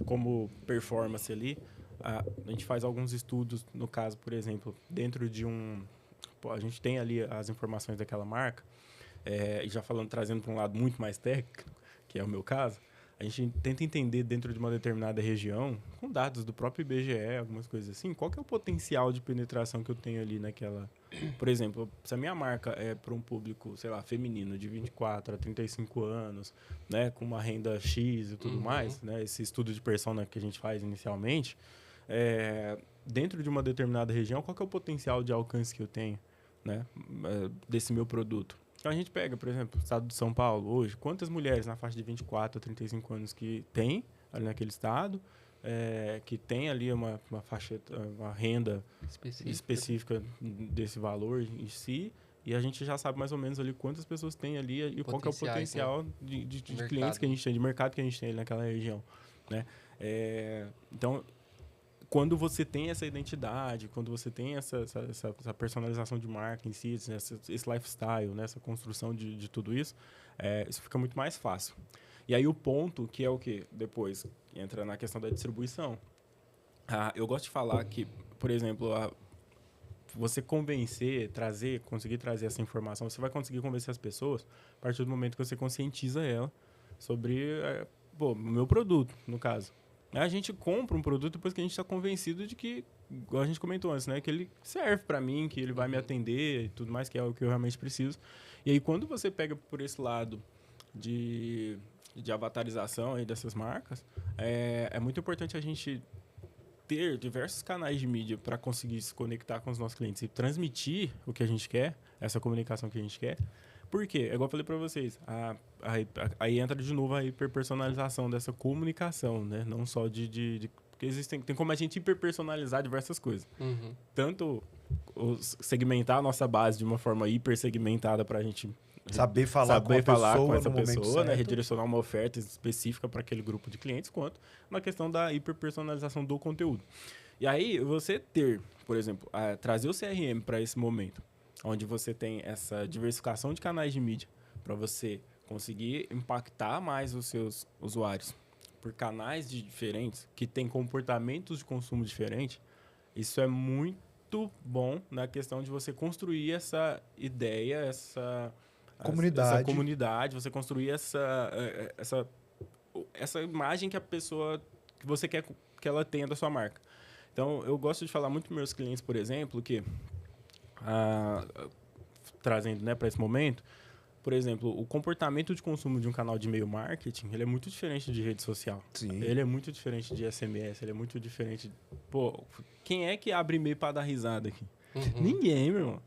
como performance ali, a gente faz alguns estudos, no caso, por exemplo, dentro de a gente tem ali as informações daquela marca, e já trazendo para um lado muito mais técnico, que é o meu caso, a gente tenta entender dentro de uma determinada região, com dados do próprio IBGE, algumas coisas assim, qual que é o potencial de penetração que eu tenho ali naquela... Por exemplo, se a minha marca é para um público, sei lá, feminino, de 24 a 35 anos, né, com uma renda X e tudo mais, né, esse estudo de persona que a gente faz inicialmente, dentro de uma determinada região, qual que é o potencial de alcance que eu tenho, né, desse meu produto? Então, a gente pega, por exemplo, o estado de São Paulo, hoje, quantas mulheres na faixa de 24 a 35 anos que tem ali naquele estado, que tem ali uma faixa, uma renda específica desse valor em si, e a gente já sabe mais ou menos ali quantas pessoas tem ali e qual que é o potencial, né, de clientes que a gente tem, de mercado que a gente tem ali naquela região, né? Então, quando você tem essa identidade, quando você tem essa personalização de marca em si, esse lifestyle, né, essa construção de tudo isso, isso fica muito mais fácil. E aí o ponto, que é o quê? Depois entra na questão da distribuição. Eu gosto de falar que, por exemplo, você conseguir trazer essa informação, você vai conseguir convencer as pessoas a partir do momento que você conscientiza ela sobre o meu produto, no caso. A gente compra um produto depois que a gente está convencido de que, igual a gente comentou antes, né, que ele serve para mim, que ele vai me atender e tudo mais, que é o que eu realmente preciso. E aí, quando você pega por esse lado de avatarização aí dessas marcas, é muito importante a gente ter diversos canais de mídia para conseguir se conectar com os nossos clientes e transmitir o que a gente quer, essa comunicação que a gente quer. Por quê? É igual eu falei para vocês, aí entra de novo a hiperpersonalização dessa comunicação, né? Não só porque tem como a gente hiperpersonalizar diversas coisas. Tanto segmentar a nossa base de uma forma hipersegmentada para a gente
saber falar com essa
pessoa, né? Redirecionar uma oferta específica para aquele grupo de clientes, quanto na questão da hiperpersonalização do conteúdo. E aí, você ter, por exemplo, trazer o CRM para esse momento, onde você tem essa diversificação de canais de mídia para você conseguir impactar mais os seus usuários por canais diferentes, que têm comportamentos de consumo diferentes, isso é muito bom na questão de você construir essa ideia, essa comunidade, você construir essa imagem que que você quer que ela tenha da sua marca. Então, eu gosto de falar muito para meus clientes, por exemplo, que trazendo, né, para esse momento, por exemplo, o comportamento de consumo de um canal de e-mail marketing, ele é muito diferente de rede social.
Sim.
Ele é muito diferente de SMS, ele é muito diferente... Quem é que abre e-mail para dar risada aqui? Ninguém, meu irmão.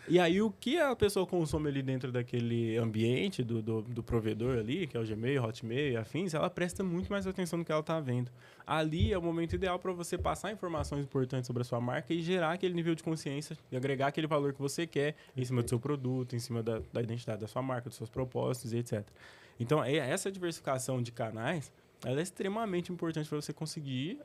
E aí, o que a pessoa consome ali dentro daquele ambiente do provedor ali, que é o Gmail, Hotmail e afins, ela presta muito mais atenção no que ela está vendo. Ali é o momento ideal para você passar informações importantes sobre a sua marca e gerar aquele nível de consciência e agregar aquele valor que você quer em cima do seu produto, em cima da identidade da sua marca, dos seus propósitos e etc. Então, essa diversificação de canais, ela é extremamente importante para você conseguir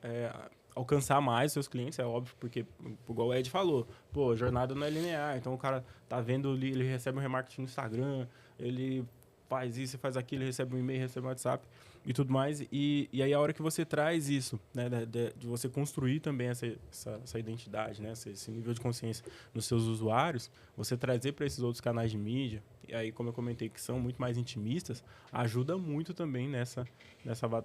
alcançar mais os seus clientes, é óbvio, porque, igual o Ed falou, a jornada não é linear, então o cara tá vendo, ele recebe um remarketing no Instagram, ele faz isso, faz aquilo, ele recebe um e-mail, recebe um WhatsApp, e tudo mais. E aí a hora que você traz isso, né, de você construir também essa identidade, né, esse nível de consciência nos seus usuários, você trazer para esses outros canais de mídia, e aí, como eu comentei, que são muito mais intimistas, ajuda muito também nessa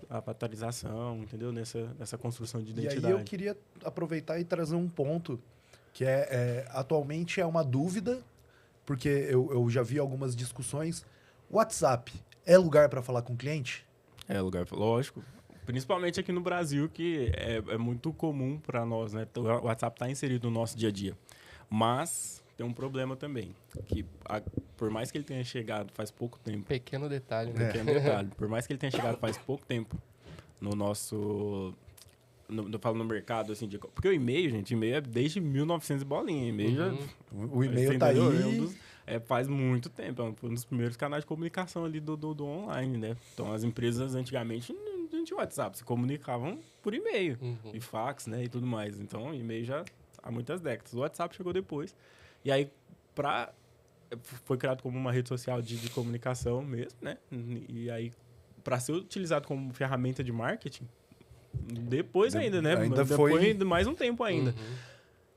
avatarização, entendeu? Nessa construção de identidade.
E aí eu queria aproveitar e trazer um ponto que atualmente é uma dúvida, porque eu já vi algumas discussões. WhatsApp é lugar para falar com o cliente?
É lugar, lógico. Principalmente aqui no Brasil, que é muito comum para nós, né? O WhatsApp está inserido no nosso dia a dia. Mas tem um problema também, que por mais que ele tenha chegado faz pouco tempo...
Pequeno detalhe, né?
Pequeno detalhe. Por mais que ele tenha chegado faz pouco tempo no nosso... Eu falo no mercado, assim, porque o e-mail, gente, e-mail é desde 1900 e bolinha. E-mail já...
O e-mail tá aí...
faz muito tempo, é um dos primeiros canais de comunicação ali do online, né? Então, as empresas antigamente não tinham WhatsApp, se comunicavam por e-mail, e fax, né, e tudo mais. Então, e-mail já há muitas décadas. O WhatsApp chegou depois. E aí, foi criado como uma rede social de comunicação mesmo, né? E aí, para ser utilizado como ferramenta de marketing, depois ainda, né? Depois de mais um tempo ainda.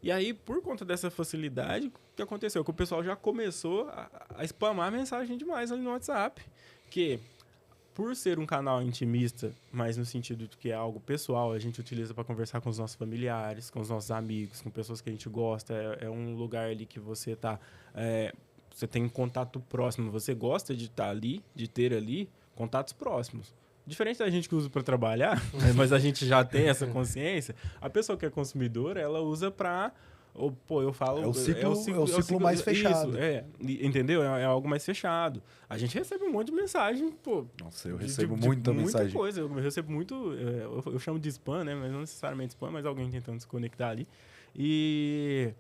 E aí, por conta dessa facilidade, o que aconteceu? Que o pessoal já começou a spamar mensagem demais ali no WhatsApp. Que, por ser um canal intimista, mas no sentido de que é algo pessoal, a gente utiliza para conversar com os nossos familiares, com os nossos amigos, com pessoas que a gente gosta. É um lugar ali que você tá... você tem um contato próximo. Você gosta de estar ali, de ter ali contatos próximos. Diferente da gente que usa para trabalhar, mas a gente já tem essa consciência, a pessoa que é consumidora, ela usa para... Pô, eu falo...
É o ciclo mais fechado.
Isso, entendeu? É algo mais fechado. A gente recebe um monte de mensagem, pô...
Nossa, eu recebo muita mensagem.
Muita coisa. Eu recebo muito... Eu chamo de spam, né? Mas não necessariamente spam, mas alguém tentando se conectar ali. E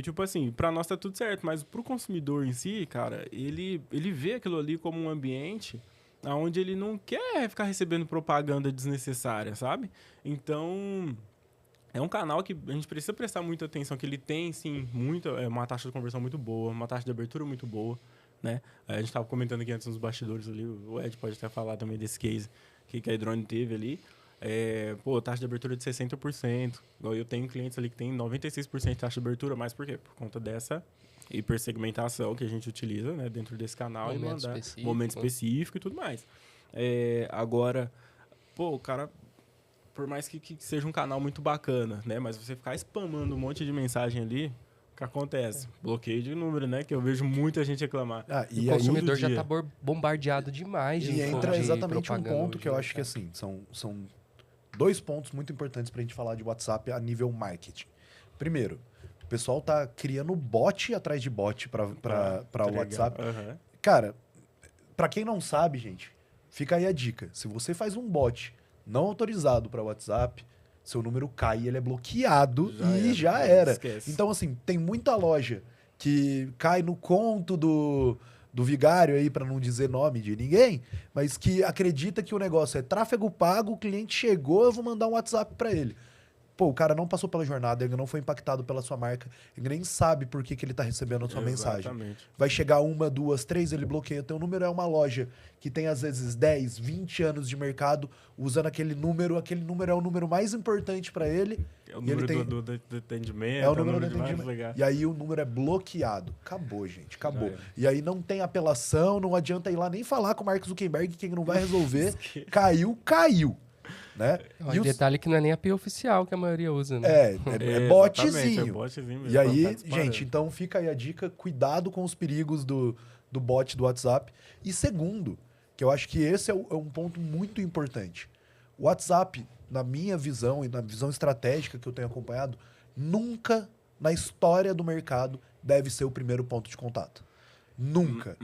tipo assim, para nós tá tudo certo, mas pro consumidor em si, cara, ele vê aquilo ali como um ambiente... onde ele não quer ficar recebendo propaganda desnecessária, sabe? Então, é um canal que a gente precisa prestar muita atenção, que ele tem, sim, uma taxa de conversão muito boa, uma taxa de abertura muito boa, né? A gente estava comentando aqui antes nos bastidores ali, o Ed pode até falar também desse case que a Edrone teve ali. Taxa de abertura de 60%. Eu tenho clientes ali que tem 96% de taxa de abertura, mas por quê? Por conta dessa hipersegmentação que a gente utiliza, né, dentro desse canal e mandar momento específico e tudo mais. Agora, o cara, por mais que seja um canal muito bacana, né, mas você ficar spamando um monte de mensagem ali, o que acontece? Bloqueio de número, né, que eu vejo muita gente reclamar.
E o consumidor já está bombardeado demais de
informação. E entra exatamente um ponto que eu acho que assim, são 2 pontos muito importantes para a gente falar de WhatsApp a nível marketing. Primeiro, o pessoal tá criando bot atrás de bot para o WhatsApp. Cara, para quem não sabe, gente, fica aí a dica. Se você faz um bot não autorizado para o WhatsApp, seu número cai e ele é bloqueado já era.
Esquece.
Então, assim, tem muita loja que cai no conto do vigário aí, para não dizer nome de ninguém, mas que acredita que o negócio é tráfego pago, o cliente chegou, eu vou mandar um WhatsApp para ele. Pô, o cara não passou pela jornada, ele não foi impactado pela sua marca, ele nem sabe por que ele tá recebendo a sua mensagem. Vai chegar 1, 2, 3, ele bloqueia. Teu número é uma loja que tem, às vezes, 10, 20 anos de mercado usando aquele número é o número mais importante para ele.
É o número do atendimento.
É o número do atendimento. E aí o número é bloqueado. Acabou, gente, acabou. E aí não tem apelação, não adianta ir lá nem falar com o Mark Zuckerberg, que não vai resolver. Caiu. Né?
E o detalhe que não é nem a API oficial que a maioria usa, né?
É botzinho.
É botzinho mesmo.
E aí, gente, então fica aí a dica, cuidado com os perigos do bot do WhatsApp. E segundo, que eu acho que esse é um ponto muito importante. O WhatsApp, na minha visão e na visão estratégica que eu tenho acompanhado, nunca na história do mercado deve ser o primeiro ponto de contato. Nunca.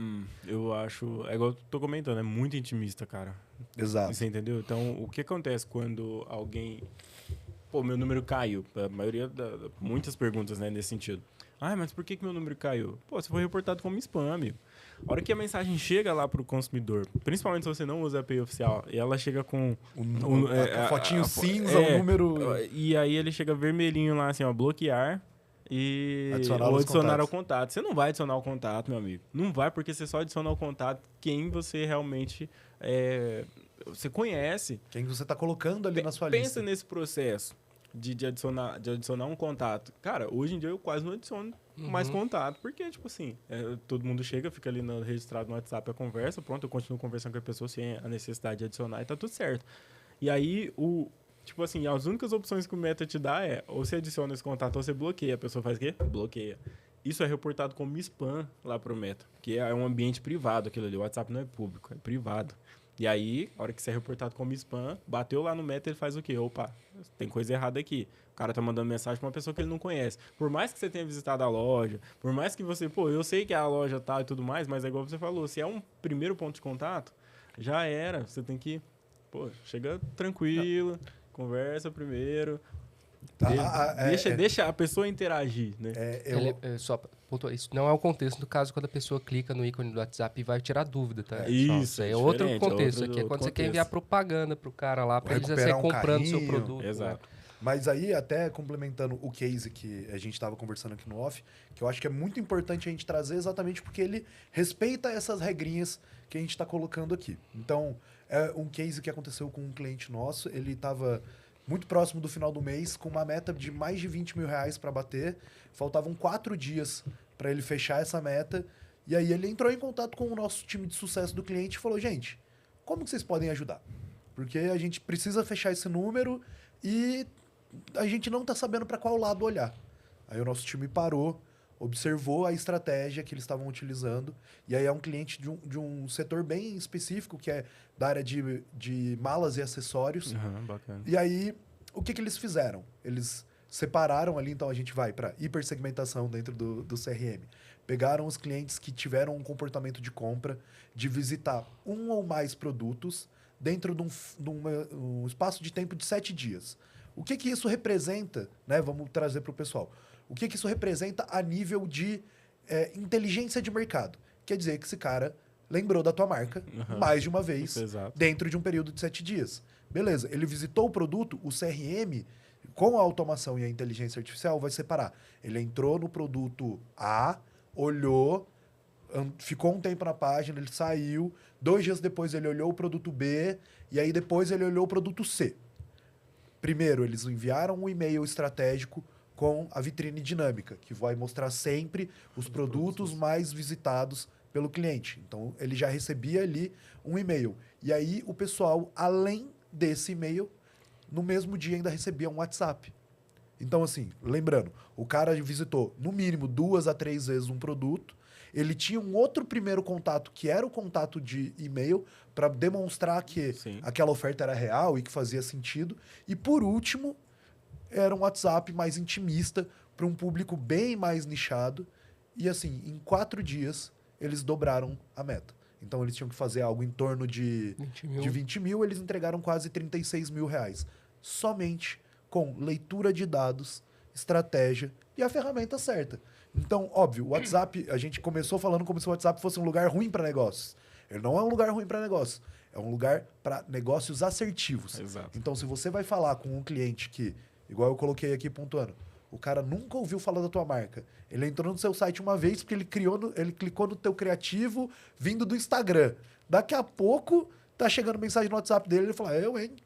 Eu acho... É igual eu tô comentando, é muito intimista, cara.
Exato.
Você entendeu? Então, o que acontece quando alguém... Pô, meu número caiu. A maioria muitas perguntas, né, nesse sentido. Mas por que meu número caiu? Pô, você foi reportado como spam, amigo. A hora que a mensagem chega lá pro consumidor, principalmente se você não usa a API oficial, e ela chega com...
a fotinho cinza, o número...
E aí ele chega vermelhinho lá, assim, ó, bloquear...
Ou
adicionar ao contato. Você não vai adicionar o contato, meu amigo. Não vai, porque você só adiciona ao contato quem você realmente você conhece.
Quem você tá colocando ali na sua lista.
Pensa nesse processo de adicionar um contato. Cara, hoje em dia eu quase não adiciono mais contato, porque, tipo assim, todo mundo chega, fica ali registrado no WhatsApp a conversa, pronto, eu continuo conversando com a pessoa sem a necessidade de adicionar e tá tudo certo. E aí, tipo assim, as únicas opções que o Meta te dá ou você adiciona esse contato ou você bloqueia. A pessoa faz o quê? Bloqueia. Isso é reportado como spam lá pro Meta, que é um ambiente privado aquilo ali. O WhatsApp não é público, é privado. E aí, a hora que você é reportado como spam, bateu lá no Meta, ele faz o quê? Opa, tem coisa errada aqui. O cara tá mandando mensagem pra uma pessoa que ele não conhece. Por mais que você tenha visitado a loja, por mais que você... Pô, eu sei que é a loja tal e tudo mais, mas é igual você falou, se é um primeiro ponto de contato, já era. Você tem que... Pô, chega tranquilo, conversa primeiro... Deixa a pessoa interagir, né?
Só pontuar, isso não é o contexto do caso quando a pessoa clica no ícone do WhatsApp e vai tirar dúvida, tá?
Isso
é outro contexto. Aqui é quando você quer enviar propaganda pro cara lá pra ele já sair comprando seu produto.
Exato.
Né?
Mas aí, até complementando o case que a gente estava conversando aqui no off, que eu acho que é muito importante a gente trazer exatamente porque ele respeita essas regrinhas que a gente está colocando aqui. Então, é um case que aconteceu com um cliente nosso, ele estava muito próximo do final do mês, com uma meta de mais de 20 mil reais para bater. Faltavam 4 dias para ele fechar essa meta. E aí ele entrou em contato com o nosso time de sucesso do cliente e falou, gente, como que vocês podem ajudar? Porque a gente precisa fechar esse número e a gente não está sabendo para qual lado olhar. Aí o nosso time parou, observou a estratégia que eles estavam utilizando. E aí é um cliente de um setor bem específico, que é da área de malas e acessórios.
Bacana.
E aí, o que eles fizeram? Eles separaram ali, então a gente vai para hipersegmentação dentro do CRM. Pegaram os clientes que tiveram um comportamento de compra, de visitar um ou mais produtos dentro de um espaço de tempo de 7 dias. O que isso representa, né? Vamos trazer para o pessoal. O que isso representa a nível de inteligência de mercado? Quer dizer que esse cara lembrou da tua marca mais de uma vez dentro de um período de 7 dias. Beleza, ele visitou o produto, o CRM, com a automação e a inteligência artificial, vai separar. Ele entrou no produto A, olhou, ficou um tempo na página, ele saiu, 2 dias depois ele olhou o produto B, e aí depois ele olhou o produto C. Primeiro, eles enviaram um e-mail estratégico com a vitrine dinâmica, que vai mostrar sempre os produtos mais visitados pelo cliente. Então, ele já recebia ali um e-mail. E aí, o pessoal, além desse e-mail, no mesmo dia ainda recebia um WhatsApp. Então, assim, lembrando, o cara visitou, no mínimo, 2 a 3 vezes um produto. Ele tinha um outro primeiro contato, que era o contato de e-mail, para demonstrar que aquela oferta era real e que fazia sentido. E, por último, era um WhatsApp mais intimista, para um público bem mais nichado. E, assim, em 4 dias, eles dobraram a meta. Então, eles tinham que fazer algo em torno de 20 mil, eles entregaram quase 36 mil reais. Somente com leitura de dados, estratégia e a ferramenta certa. Então, óbvio, o WhatsApp, a gente começou falando como se o WhatsApp fosse um lugar ruim para negócios. Ele não é um lugar ruim para negócios. É um lugar para negócios assertivos.
Exato.
Então, se você vai falar com um cliente que, igual eu coloquei aqui pontuando, o cara nunca ouviu falar da tua marca. Ele entrou no seu site uma vez porque ele clicou no teu criativo vindo do Instagram. Daqui a pouco tá chegando mensagem no WhatsApp dele, ele fala,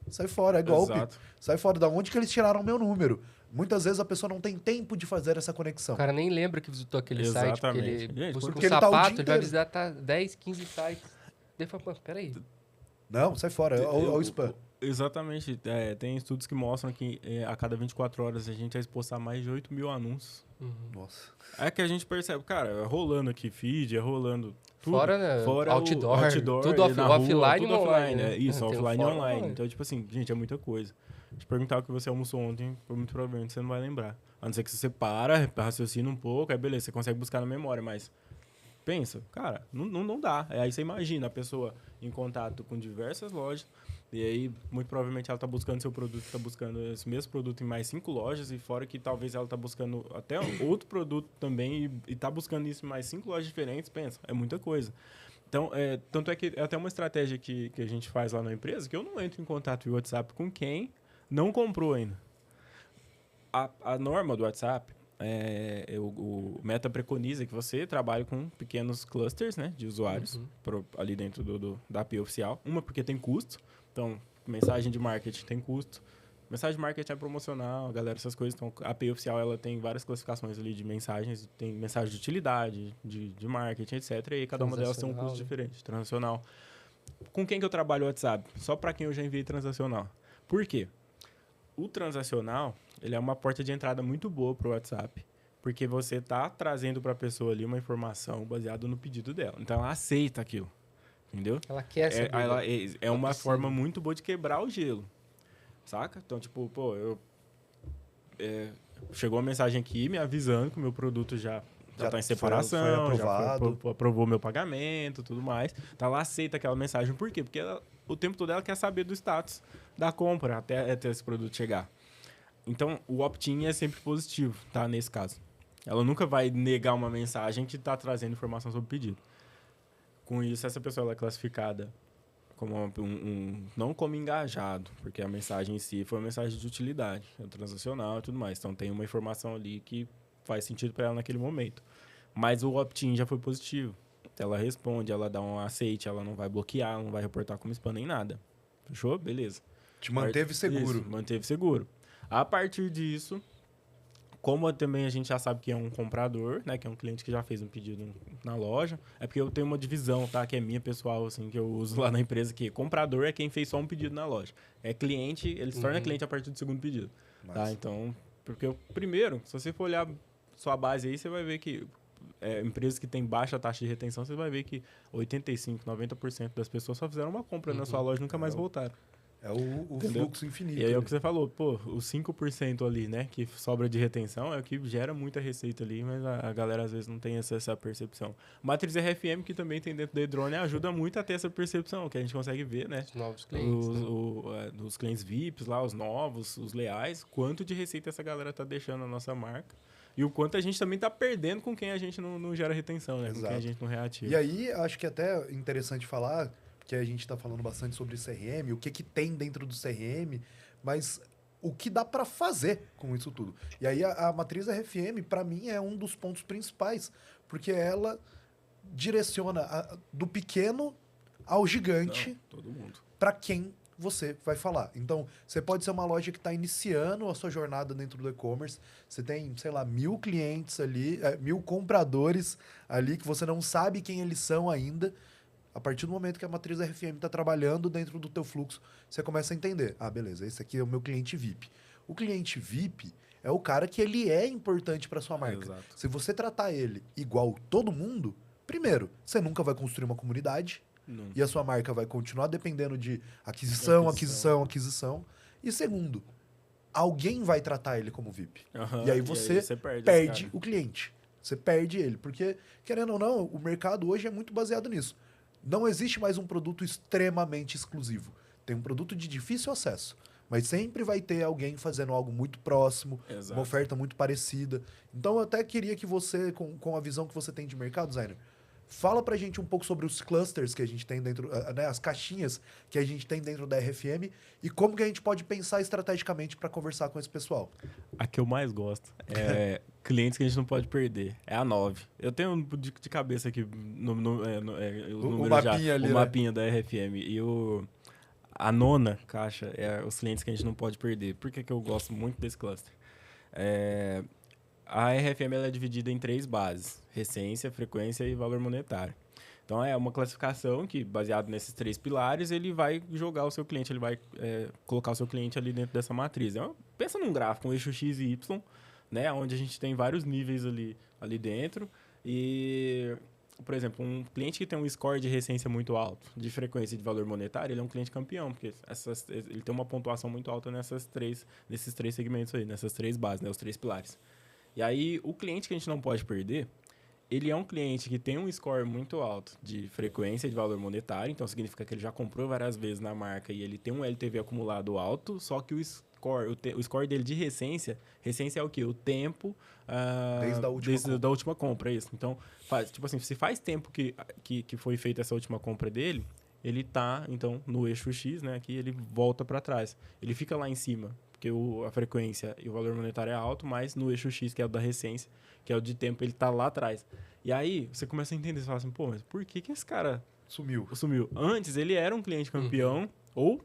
sai fora, é golpe.
Exato.
Sai fora, da onde que eles tiraram meu número? Muitas vezes a pessoa não tem tempo de fazer essa conexão.
O cara nem lembra que visitou aquele site, porque ele busca
porque
um
ele tá o dia
sapato, ele vai
inteiro.
visitar 10, 15 sites. Ele fala, pô, peraí.
Não, sai fora, é o spam.
Exatamente. Tem estudos que mostram que a cada 24 horas a gente é exposto a mais de 8 mil anúncios.
Nossa.
É que a gente percebe, cara, é rolando aqui feed, é rolando tudo.
Fora, né?
Fora
Outdoor, tudo
na rua,
offline e
tudo
online.
né? Isso,
Tem
offline e
fora,
online.
online.
Então, tipo assim, gente, é muita coisa. Te perguntar o que você almoçou ontem, muito provavelmente você não vai lembrar. A não ser que você para, raciocina um pouco, aí beleza, você consegue buscar na memória, mas pensa, cara, não dá. Aí você imagina a pessoa em contato com diversas lojas, e aí muito provavelmente ela está buscando seu produto, está buscando esse mesmo produto em mais 5 lojas, e fora que talvez ela está buscando até outro produto também, e está buscando isso em mais 5 lojas diferentes, pensa, é muita coisa. Então, tanto é que é até uma estratégia que a gente faz lá na empresa, que eu não entro em contato via WhatsApp com quem não comprou ainda. A norma do WhatsApp, o Meta preconiza que você trabalhe com pequenos clusters, né, de usuários ali dentro da API oficial. Uma, porque tem custo. Então, mensagem de marketing tem custo. Mensagem de marketing é promocional, galera, essas coisas. Então, a API oficial, ela tem várias classificações ali de mensagens. Tem mensagem de utilidade, de marketing, etc. E aí, cada uma delas tem um custo diferente. Transacional. Com quem que eu trabalho o WhatsApp? Só para quem eu já enviei transacional. Por quê? O transacional, ele é uma porta de entrada muito boa para o WhatsApp. Porque você tá trazendo para a pessoa ali uma informação baseada no pedido dela. Então, ela aceita aquilo. Entendeu?
Ela quer saber.
É uma forma muito boa de quebrar o gelo. Saca? Então, tipo, pô, chegou uma mensagem aqui me avisando que o meu produto já tá em separação,
foi aprovado.
já aprovou meu pagamento, tudo mais. Tá lá, aceita aquela mensagem. Por quê? Porque o tempo todo ela quer saber do status da compra até esse produto chegar. Então, o opt-in é sempre positivo, tá? Nesse caso. Ela nunca vai negar uma mensagem que tá trazendo informação sobre o pedido. Com isso, essa pessoa ela é classificada como não como engajado, porque a mensagem em si foi uma mensagem de utilidade, é transacional e tudo mais. Então, tem uma informação ali que faz sentido para ela naquele momento. Mas o opt-in já foi positivo. Ela responde, ela dá um aceite, ela não vai bloquear, não vai reportar como spam nem nada. Fechou? Beleza.
Te manteve seguro.
Isso, manteve seguro. A partir disso, como também a gente já sabe que é um comprador, né, que é um cliente que já fez um pedido na loja, é porque eu tenho uma divisão, tá, que é minha pessoal, assim, que eu uso lá na empresa, que comprador é quem fez só um pedido na loja. É cliente, ele se torna cliente a partir do segundo pedido. Tá? Então, porque primeiro, se você for olhar sua base aí, você vai ver que empresas que têm baixa taxa de retenção, você vai ver que 85%, 90% das pessoas só fizeram uma compra na sua loja e nunca mais voltaram.
É o fluxo infinito.
E aí é o que você falou, pô, os 5% ali, né, que sobra de retenção é o que gera muita receita ali, mas a galera às vezes não tem essa percepção. Matriz RFM, que também tem dentro da Edrone, ajuda muito a ter essa percepção, que a gente consegue ver, né?
Os novos clientes.
Os clientes VIPs lá, os novos, os leais, quanto de receita essa galera tá deixando na nossa marca. E o quanto a gente também tá perdendo com quem a gente não gera retenção, né?
Exato.
Com quem a gente não reativa.
E aí, acho que até interessante falar, que a gente está falando bastante sobre CRM, o que tem dentro do CRM, mas o que dá para fazer com isso tudo. E aí a matriz RFM, para mim, é um dos pontos principais, porque ela direciona do pequeno ao gigante para quem você vai falar. Então, você pode ser uma loja que está iniciando a sua jornada dentro do e-commerce, você tem, sei lá, 1000 clientes ali, 1000 compradores ali, que você não sabe quem eles são ainda. A partir do momento que a matriz RFM está trabalhando dentro do teu fluxo, você começa a entender. Ah, beleza, esse aqui é o meu cliente VIP. O cliente VIP é o cara que ele é importante para sua marca.
Exato.
Se você tratar ele igual todo mundo, primeiro, você nunca vai construir uma comunidade. Não. E a sua marca vai continuar dependendo de aquisição. E segundo, alguém vai tratar ele como VIP. E aí você perde o cliente. Você perde ele. Porque, querendo ou não, o mercado hoje é muito baseado nisso. Não existe mais um produto extremamente exclusivo. Tem um produto de difícil acesso. Mas sempre vai ter alguém fazendo algo muito próximo, uma oferta muito parecida. Então, eu até queria que você, com a visão que você tem de mercado, designer, fala pra gente um pouco sobre os clusters que a gente tem dentro, né, as caixinhas que a gente tem dentro da RFM e como que a gente pode pensar estrategicamente para conversar com esse pessoal.
A que eu mais gosto é clientes que a gente não pode perder. É a 9. Eu tenho de cabeça aqui o mapinha ali, o mapinha da RFM. E a 9ª caixa é os clientes que a gente não pode perder. Por que eu gosto muito desse cluster? A RFM ela é dividida em 3 bases: recência, frequência e valor monetário. Então, é uma classificação que, baseado nesses 3 pilares, ele vai jogar o seu cliente, ele vai colocar o seu cliente ali dentro dessa matriz. Pensa num gráfico, um eixo X e Y, né, onde a gente tem vários níveis ali dentro. E, por exemplo, um cliente que tem um score de recência muito alto, de frequência e de valor monetário, ele é um cliente campeão, porque ele tem uma pontuação muito alta nesses 3 segmentos aí, nessas 3 bases, né, os 3 pilares. E aí, o cliente que a gente não pode perder, ele é um cliente que tem um score muito alto de frequência e de valor monetário, então significa que ele já comprou várias vezes na marca e ele tem um LTV acumulado alto, só que o score dele de recência é o quê? O tempo desde a última compra, é isso. Então, tipo assim, se faz tempo que foi feita essa última compra dele, ele tá, então, no eixo X, né, aqui ele volta para trás. Ele fica lá em cima, porque a frequência e o valor monetário é alto, mas no eixo X, que é o da recência, que é o de tempo, ele tá lá atrás. E aí, você começa a entender, você fala assim, pô, mas por que esse cara sumiu? Antes, ele era um cliente campeão, Ou,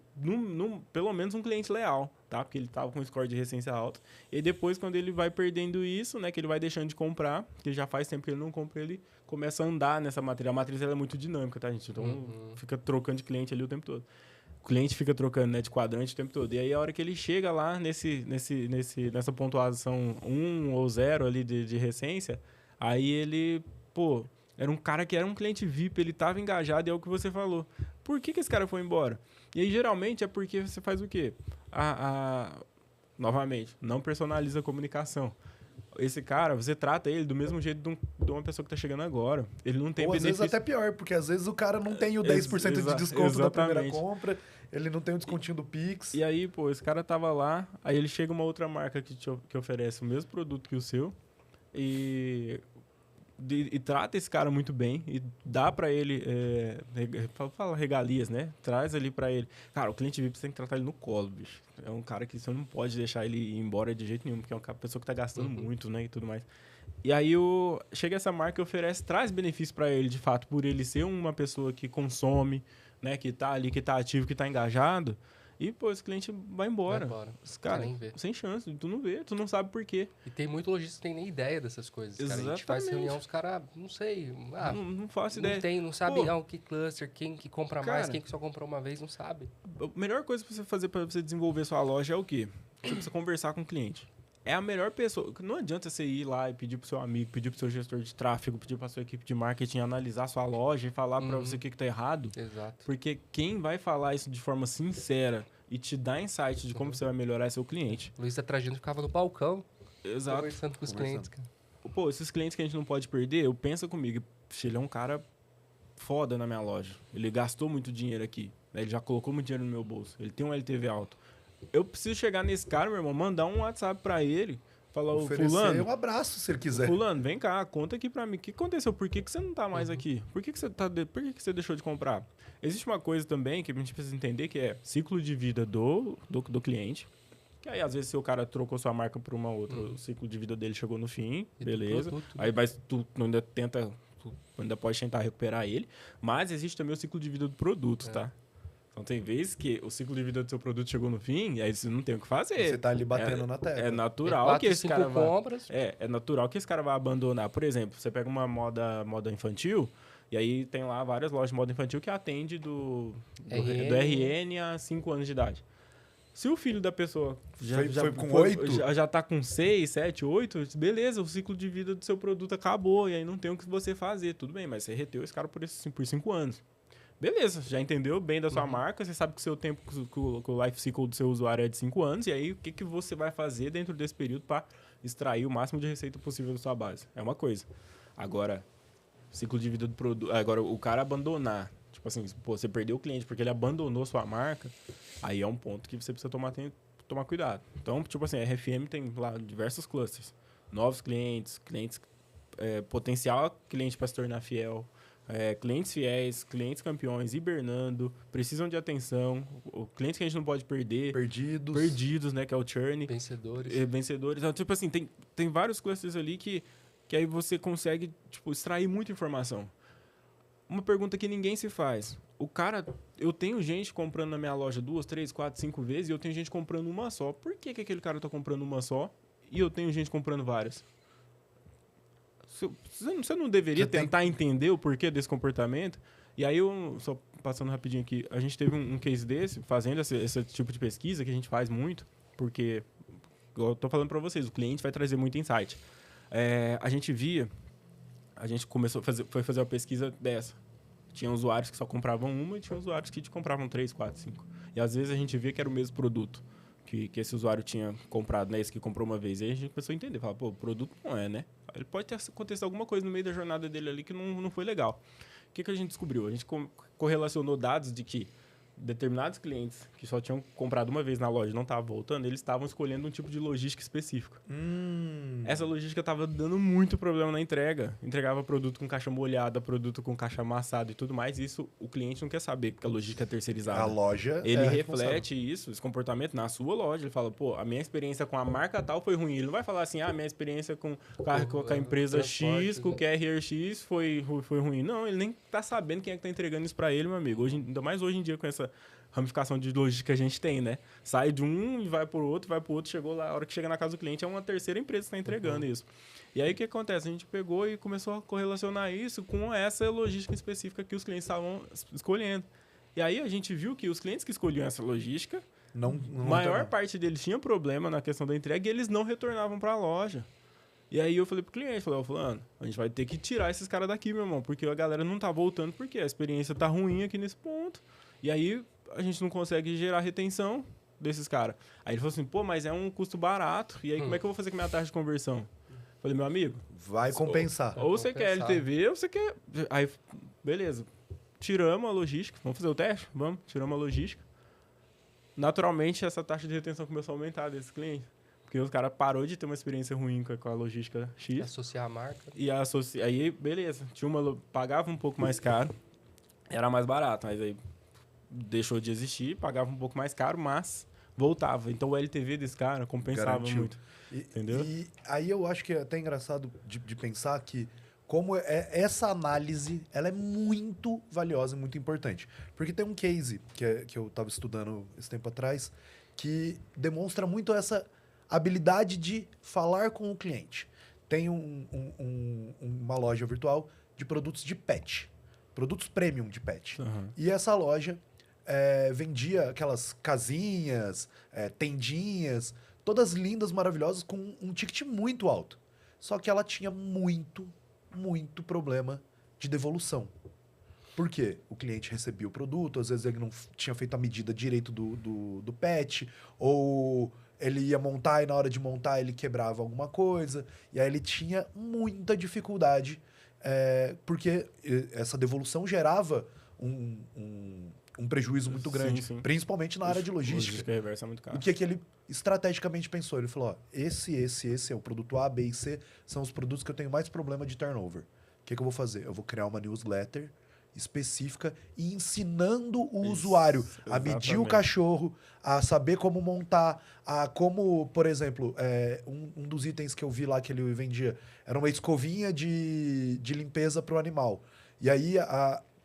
pelo menos, um cliente leal, tá? Porque ele tava com um score de recência alto. E depois, quando ele vai perdendo isso, né? Que ele vai deixando de comprar, que já faz tempo que ele não compra, ele começa a andar nessa matriz. A matriz ela é muito dinâmica, tá, gente? Então, fica trocando de cliente ali o tempo todo. O cliente fica trocando, né, de quadrante o tempo todo. E aí, a hora que ele chega lá nessa pontuação 1 ou 0 ali de recência, aí ele, pô... Era um cara que era um cliente VIP, ele estava engajado e é o que você falou. Por que esse cara foi embora? E aí, geralmente, é porque você faz o quê? Novamente, não personaliza a comunicação. Esse cara, você trata ele do mesmo jeito de uma pessoa que está chegando agora. Ele não tem benefício.
Ou às vezes até pior, porque às vezes o cara não tem o 10% de desconto da primeira compra, ele não tem o descontinho do Pix.
E aí, pô, esse cara tava lá, aí ele chega uma outra marca que oferece o mesmo produto que o seu e trata esse cara muito bem e dá pra ele, fala regalias, né? Traz ali pra ele. Cara, o cliente VIP você tem que tratar ele no colo, bicho. É um cara que você não pode deixar ele ir embora de jeito nenhum, porque é uma pessoa que tá gastando muito, né? E tudo mais. E aí chega essa marca e oferece, traz benefício pra ele, de fato, por ele ser uma pessoa que consome, né? Que tá ali, que tá ativo, que tá engajado. E, pô, esse cliente vai embora. Cara, sem chance. Tu não vê, tu não sabe por quê.
E tem muito lojista que tem nem ideia dessas coisas, cara. A gente faz reunião, os caras, não sei.
Não faço ideia.
Não sabe que cluster, quem que compra mais, quem que só comprou uma vez, não sabe.
A melhor coisa pra você fazer pra você desenvolver sua loja é o quê? Você precisa conversar com o cliente. É a melhor pessoa. Não adianta você ir lá e pedir pro seu amigo, pedir pro seu gestor de tráfego, pedir pra sua equipe de marketing analisar sua loja e falar pra você o que tá errado.
Exato.
Porque quem vai falar isso de forma sincera e te dar insight de como você vai melhorar é seu cliente.
O Luiz Trajano ficava no balcão.
Exato.
Conversando com os clientes, cara.
Pô, esses clientes que a gente não pode perder, pensa comigo. Ele é um cara foda na minha loja. Ele gastou muito dinheiro aqui. Né? Ele já colocou muito dinheiro no meu bolso. Ele tem um LTV alto. Eu preciso chegar nesse cara, meu irmão, mandar um WhatsApp pra ele, falar,
oferecer
fulano,
um abraço, se ele quiser.
Fulano, vem cá, conta aqui pra mim. O que aconteceu? Por que você não tá mais aqui? Por que você deixou de comprar? Existe uma coisa também que a gente precisa entender, que é ciclo de vida do cliente. Que aí, às vezes, se o cara trocou sua marca por uma outra, o ciclo de vida dele chegou no fim, beleza. Aí tu ainda pode tentar recuperar ele. Mas existe também o ciclo de vida do produto, tá? Então tem vezes que o ciclo de vida do seu produto chegou no fim e aí você não tem o que fazer.
Você tá ali batendo na tela.
É natural que esse cara é natural que esse cara vai abandonar. Por exemplo, você pega uma moda infantil e aí tem lá várias lojas de moda infantil que atende do RN a 5 anos de idade. Se o filho da pessoa
foi com 8?
Já tá com 6, 7, 8, beleza, o ciclo de vida do seu produto acabou e aí não tem o que você fazer. Tudo bem, mas você reteu esse cara por 5 anos. Beleza, já entendeu bem da sua marca, você sabe que o seu tempo, que o life cycle do seu usuário é de 5 anos, e aí o que você vai fazer dentro desse período para extrair o máximo de receita possível da sua base? É uma coisa. Agora, ciclo de vida do produto... Agora, o cara abandonar, tipo assim, pô, você perdeu o cliente porque ele abandonou sua marca, aí é um ponto que você precisa tomar cuidado. Então, tipo assim, a RFM tem lá diversos clusters. Novos clientes, potencial cliente para se tornar fiel, clientes fiéis, clientes campeões, hibernando, precisam de atenção, clientes que a gente não pode perder. Perdidos, né? Que é o churn. Vencedores. Então, tipo assim, tem vários clusters ali que aí você consegue, tipo, extrair muita informação. Uma pergunta que ninguém se faz. Eu tenho gente comprando na minha loja 2, 3, 4, 5 vezes e eu tenho gente comprando uma só. Por que aquele cara tá comprando uma só e eu tenho gente comprando várias? Você não deveria tentar entender o porquê desse comportamento? E aí, só passando rapidinho aqui, a gente teve um case desse, fazendo esse tipo de pesquisa, que a gente faz muito, porque, eu tô falando para vocês, o cliente vai trazer muito insight. A gente foi fazer uma pesquisa dessa. Tinha usuários que só compravam uma e tinha usuários que compravam 3, 4, 5. E às vezes a gente via que era o mesmo produto que esse usuário tinha comprado, né? Esse que comprou uma vez. Aí a gente começou a entender. Fala, pô, o produto não é, né? Ele pode ter acontecido alguma coisa no meio da jornada dele ali que não foi legal. O que a gente descobriu? A gente correlacionou dados de que determinados clientes que só tinham comprado uma vez na loja e não estavam voltando, eles estavam escolhendo um tipo de logística específico. Essa logística estava dando muito problema na entrega. Entregava produto com caixa molhada, produto com caixa amassado e tudo mais. E isso o cliente não quer saber, porque a logística é terceirizada.
A loja
ele reflete isso, esse comportamento na sua loja. Ele fala, pô, a minha experiência com a marca tal foi ruim. Ele não vai falar assim, a minha experiência com a empresa X, com o carrier X foi ruim. Não, ele nem tá sabendo quem é que tá entregando isso para ele, meu amigo. Ainda mais hoje em dia com ramificação de logística que a gente tem, né? Sai de um e vai pro outro, chegou lá, a hora que chega na casa do cliente é uma terceira empresa que está entregando isso. E aí o que acontece? A gente pegou e começou a correlacionar isso com essa logística específica que os clientes estavam escolhendo. E aí a gente viu que os clientes que escolhiam essa logística, a maior parte deles tinha problema na questão da entrega e eles não retornavam para a loja. E aí eu falei pro cliente, falei, fulano, a gente vai ter que tirar esses caras daqui, meu irmão, porque a galera não tá voltando, porque a experiência tá ruim aqui nesse ponto. E aí a gente não consegue gerar retenção desses caras. Aí ele falou assim, pô, mas é um custo barato. E aí como é que eu vou fazer com a minha taxa de conversão? Falei, meu amigo...
Vai compensar.
Ou você quer LTV, ou você quer... Aí, beleza. Tiramos a logística. Vamos fazer o teste? Vamos. Tiramos a logística. Naturalmente, essa taxa de retenção começou a aumentar desses clientes. Porque os caras parou de ter uma experiência ruim com a logística X.
Associar a marca.
E aí, beleza. Pagava um pouco mais caro. Era mais barato. Mas aí deixou de existir. Pagava um pouco mais caro, mas voltava. Então, o LTV desse cara compensava muito. Entendeu?
E aí eu acho que é até engraçado de pensar que como essa análise ela é muito valiosa e muito importante. Porque tem um case que eu estava estudando esse tempo atrás que demonstra muito essa habilidade de falar com o cliente. Tem uma loja virtual de produtos de pet. Produtos premium de pet.
Uhum.
E essa loja vendia aquelas casinhas, tendinhas... Todas lindas, maravilhosas, com um ticket muito alto. Só que ela tinha muito problema de devolução. Por quê? O cliente recebia o produto, às vezes ele não tinha feito a medida direito do pet, ou ele ia montar e na hora de montar ele quebrava alguma coisa. E aí ele tinha muita dificuldade, porque essa devolução gerava um prejuízo muito grande,
sim.
Principalmente na área de logística.
Logística reversa é muito caro.
O que ele estrategicamente pensou? Ele falou, ó, esse é o produto A, B e C, são os produtos que eu tenho mais problema de turnover. O que eu vou fazer? Eu vou criar uma newsletter específica e ensinando o usuário a medir o cachorro, a saber como montar, a como, por exemplo, um dos itens que eu vi lá que ele vendia era uma escovinha de limpeza para o animal. E aí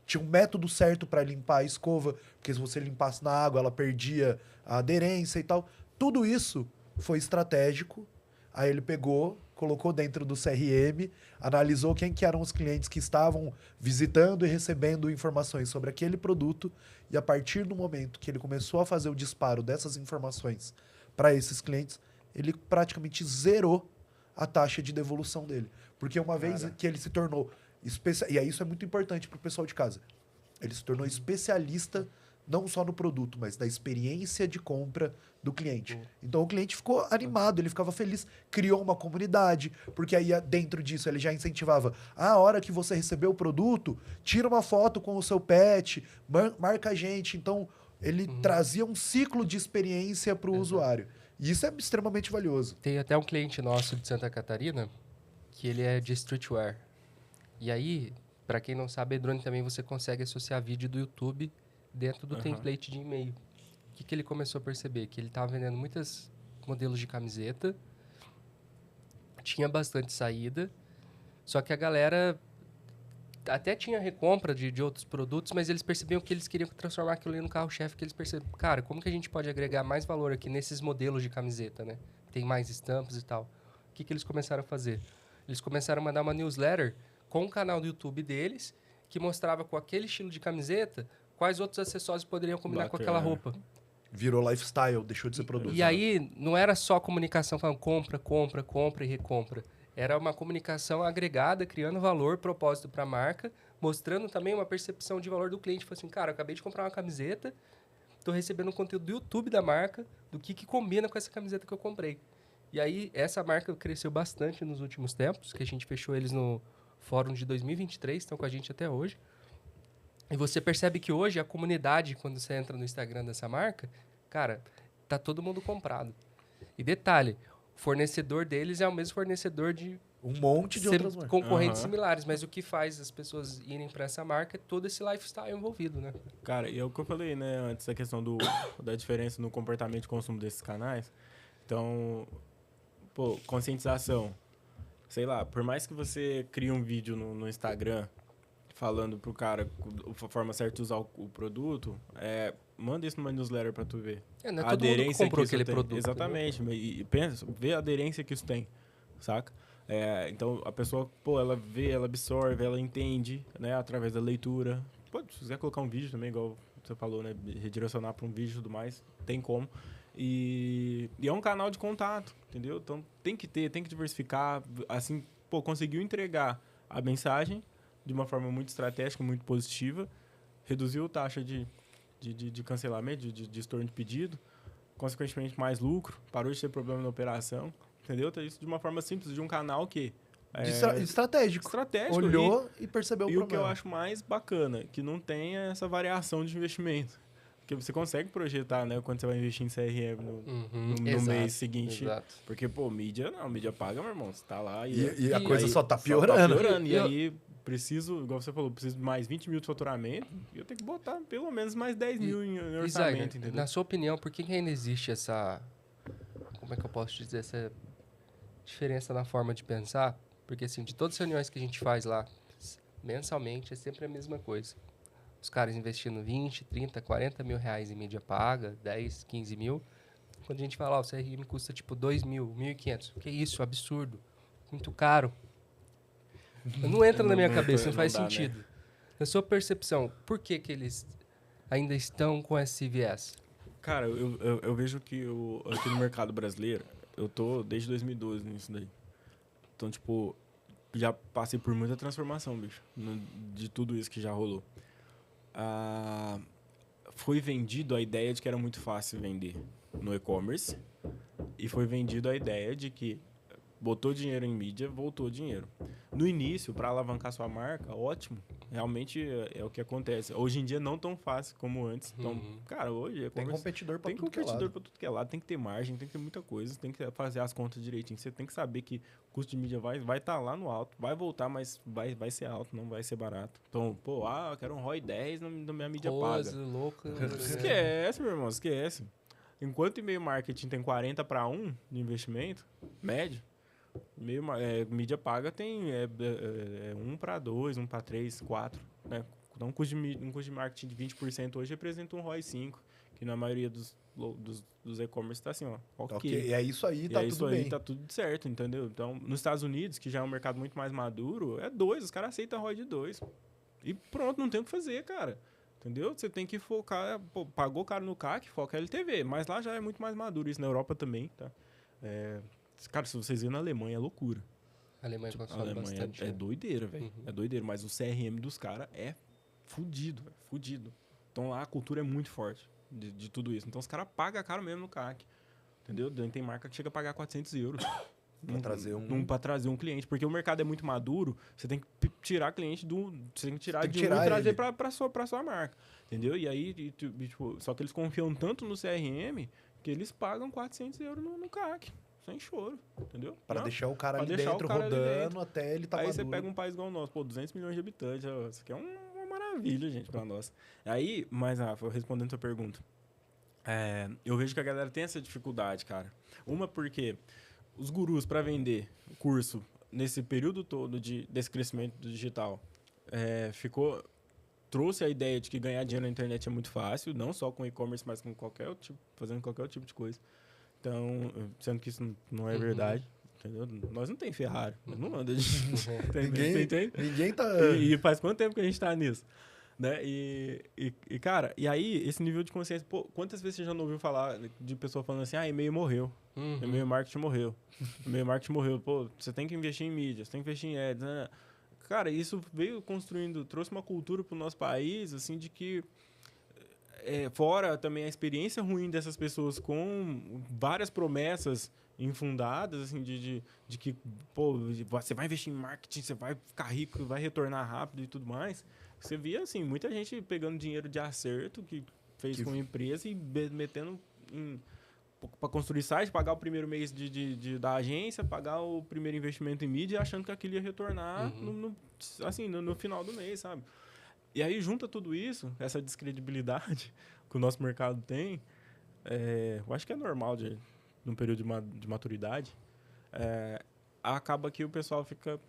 tinha um método certo para limpar a escova, porque se você limpasse na água, ela perdia a aderência e tal. Tudo isso foi estratégico. Aí ele pegou, colocou dentro do CRM, analisou quem que eram os clientes que estavam visitando e recebendo informações sobre aquele produto. E a partir do momento que ele começou a fazer o disparo dessas informações para esses clientes, ele praticamente zerou a taxa de devolução dele. Porque uma vez que ele se tornou... E aí isso é muito importante para o pessoal de casa. Ele se tornou especialista não só no produto, mas da experiência de compra do cliente. Então o cliente ficou animado, ele ficava feliz, criou uma comunidade, porque aí dentro disso ele já incentivava. A hora que você recebeu o produto, tira uma foto com o seu pet, marca a gente. Então ele trazia um ciclo de experiência para o usuário. E isso é extremamente valioso.
Tem até um cliente nosso de Santa Catarina que ele é de streetwear. E aí, para quem não sabe, Edrone também você consegue associar vídeo do YouTube dentro do template de e-mail. O que ele começou a perceber? Que ele estava vendendo muitos modelos de camiseta, tinha bastante saída, só que a galera até tinha recompra de outros produtos, mas eles percebiam que eles queriam transformar aquilo ali no carro-chefe, que eles perceberam, cara, como que a gente pode agregar mais valor aqui nesses modelos de camiseta, né? Tem mais estampas e tal. O que eles começaram a fazer? Eles começaram a mandar uma newsletter com o canal do YouTube deles, que mostrava com aquele estilo de camiseta quais outros acessórios poderiam combinar com aquela roupa.
Virou lifestyle, deixou de ser produto.
E aí, não era só comunicação falando compra e recompra. Era uma comunicação agregada, criando valor, propósito para a marca, mostrando também uma percepção de valor do cliente. Falei assim, cara, eu acabei de comprar uma camiseta, estou recebendo um conteúdo do YouTube da marca, do que combina com essa camiseta que eu comprei. E aí, essa marca cresceu bastante nos últimos tempos, que a gente fechou eles no fórum de 2023, estão com a gente até hoje. E você percebe que hoje a comunidade, quando você entra no Instagram dessa marca, cara, tá todo mundo comprado. E detalhe, o fornecedor deles é o mesmo fornecedor de
um monte de outras marcas.
Concorrentes similares, mas o que faz as pessoas irem para essa marca é todo esse lifestyle envolvido, né?
Cara, e é o que eu falei, né, antes da questão da diferença no comportamento de consumo desses canais. Então, pô, conscientização. Sei lá, por mais que você crie um vídeo no Instagram falando pro cara a forma certa de usar o produto, manda isso numa newsletter pra tu ver.
Não é
A
todo mundo que
aderência
comprou
isso
aquele
tem.
produto.
Exatamente. E pensa, vê a aderência que isso tem, saca? Então, a pessoa, pô, ela vê, ela absorve, ela entende, né? Através da leitura. Pode, se quiser colocar um vídeo também, igual você falou, né? Redirecionar para um vídeo e tudo mais, tem como. E é um canal de contato, entendeu? Então, tem que diversificar. Assim, pô, conseguiu entregar a mensagem de uma forma muito estratégica, muito positiva. Reduziu a taxa de cancelamento, de estorno de pedido. Consequentemente, mais lucro. Parou de ter problema na operação. Entendeu? Então, isso de uma forma simples, de um canal que...
Estratégico. Olhou e percebeu o problema.
E o que eu acho mais bacana, que não tem essa variação de investimento. Porque você consegue projetar, né? Quando você vai investir em CRM no mês seguinte.
Exato.
Porque, pô, mídia paga, meu irmão. Você tá lá
e a coisa só tá piorando.
E aí, preciso, igual você falou, preciso de mais 20 mil de faturamento. E eu tenho que botar pelo menos mais 10 mil em orçamento, entendeu?
Na sua opinião, por que ainda existe essa... Como é que eu posso dizer? Essa diferença na forma de pensar? Porque, assim, de todas as reuniões que a gente faz lá, mensalmente, é sempre a mesma coisa. Os caras investindo 20, 30, 40 mil reais em mídia paga, 10, 15 mil. Quando a gente fala, o CRM custa tipo 2 mil, 1.500. Que isso, absurdo. Muito caro. Não entra na minha cabeça, não faz sentido. Né? Na sua percepção, por que eles ainda estão com esse viés?
Cara, eu vejo que aqui no mercado brasileiro, eu tô desde 2012 nisso daí. Então, tipo, já passei por muita transformação, bicho, de tudo isso que já rolou. Foi vendido a ideia de que era muito fácil vender no e-commerce e foi vendido a ideia de que botou dinheiro em mídia, voltou dinheiro. No início, para alavancar sua marca, ótimo. Realmente é o que acontece. Hoje em dia não tão fácil como antes. Então, cara, hoje
tem competidor para tudo
que é lado. Tem que ter margem, tem que ter muita coisa, tem que fazer as contas direitinho. Você tem que saber que o custo de mídia vai estar lá no alto, vai voltar, mas vai ser alto, não vai ser barato. Então, pô, eu quero um ROI 10 na minha mídia paga.
Louca.
Esquece, meu irmão, esquece. Enquanto e-mail marketing tem 40/1 de investimento, médio, mídia paga tem 1/2, 1/3, 4. Né? Então, um custo de marketing de 20% hoje representa um ROI 5, que na maioria dos e-commerce está assim, ó.
Ok, é isso aí, tá tudo bem.
Tá tudo certo, entendeu? Então, nos Estados Unidos, que já é um mercado muito mais maduro, 2, os caras aceitam ROI de 2. E pronto, não tem o que fazer, cara. Entendeu? Você tem que focar, pagou caro no CAC, foca LTV, mas lá já é muito mais maduro, isso na Europa também, tá? Cara, se vocês verem na Alemanha, é loucura.
A Alemanha consome bastante.
É doideira, velho. É doideira, mas o CRM dos caras é fudido, velho. Fudido. Então lá a cultura é muito forte de tudo isso. Então os caras pagam caro mesmo no CAC. Entendeu? Tem marca que chega a pagar 400 euros. Pra trazer um cliente. Porque o mercado é muito maduro, você tem que tirar cliente você tem que tirar de um e trazer pra sua marca. Entendeu? E aí, tipo, só que eles confiam tanto no CRM que eles pagam 400 euros no CAC. Sem choro, entendeu?
Pra deixar o cara ali dentro, rodando até ele tá maduro.
Aí você pega um país igual o nosso, 200 milhões de habitantes. Isso aqui é uma maravilha, gente, pra nós. Aí, mas, Rafa, respondendo a sua pergunta. Eu vejo que a galera tem essa dificuldade, cara. Uma porque os gurus para vender curso nesse período todo desse crescimento digital trouxe a ideia de que ganhar dinheiro na internet é muito fácil, não só com e-commerce, mas com fazendo qualquer tipo de coisa. Então, sendo que isso não é verdade, entendeu? Nós não tem Ferrari, nós não anda de...
Ninguém tá...
E faz quanto tempo que a gente tá nisso? Né? E, cara, e aí, esse nível de consciência... Pô, quantas vezes você já não ouviu falar de pessoa falando assim, e-mail morreu, e-mail marketing morreu, e-mail marketing morreu, pô, você tem que investir em mídia, você tem que investir em ads, né? Cara, isso veio trouxe uma cultura pro nosso país, assim, de que... fora também a experiência ruim dessas pessoas com várias promessas infundadas, assim, de que, pô, você vai investir em marketing, você vai ficar rico, vai retornar rápido e tudo mais. Você via, assim, muita gente pegando dinheiro de acerto que fez com a empresa e metendo para construir site, pagar o primeiro mês da agência, pagar o primeiro investimento em mídia, achando que aquilo ia retornar no final do mês, sabe? E aí, junta tudo isso, essa descredibilidade que o nosso mercado tem, eu acho que é normal num período de maturidade, acaba que o pessoal fica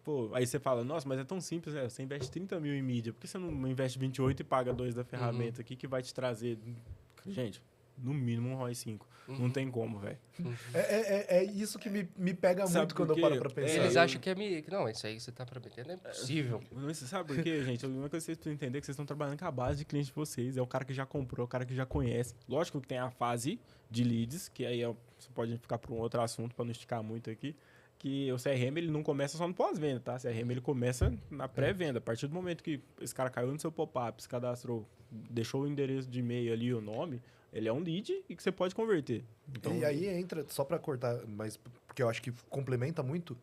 pô, aí você fala, nossa, mas é tão simples, né? Você investe 30 mil em mídia, por que você não investe 28 e paga 2 da ferramenta aqui que vai te trazer... Gente, no mínimo um ROI 5. Não tem como, velho.
É isso que me pega
Sabe
muito
por
quando eu
quê?
paro pra pensar.
Eles acham que é... Não, isso aí que você tá prometendo é impossível.
Mas você sabe por quê, gente? A única coisa que vocês precisam entender é que vocês estão trabalhando com a base de cliente de vocês. É o cara que já comprou, é o cara que já conhece. Lógico que tem a fase de leads, que aí você pode ficar para um outro assunto, para não esticar muito aqui. Que o CRM ele não começa só no pós-venda, tá? O CRM ele começa na pré-venda. A partir do momento que esse cara caiu no seu pop-up, se cadastrou, deixou o endereço de e-mail ali, o nome, ele é um lead e que você pode converter. Então,
E aí entra, só pra cortar, mas porque eu acho que complementa muito,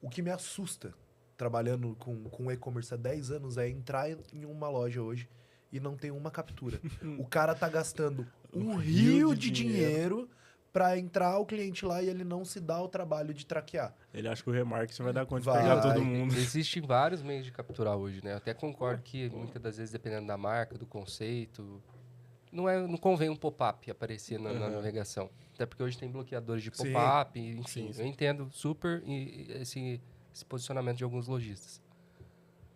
o que me assusta trabalhando com e-commerce há 10 anos é entrar em uma loja hoje e não ter uma captura. O cara tá gastando um rio de dinheiro para entrar o cliente lá e ele não se dá o trabalho de traquear.
ele acha que o remarketing vai dar conta
Vai.
de pegar todo mundo.
Existem vários meios de capturar hoje, né? Eu até concordo que muitas das vezes, dependendo da marca, do conceito, não convém um pop-up aparecer na navegação. Até porque hoje tem bloqueadores de pop-up, enfim.
Sim.
Eu entendo super esse posicionamento de alguns lojistas.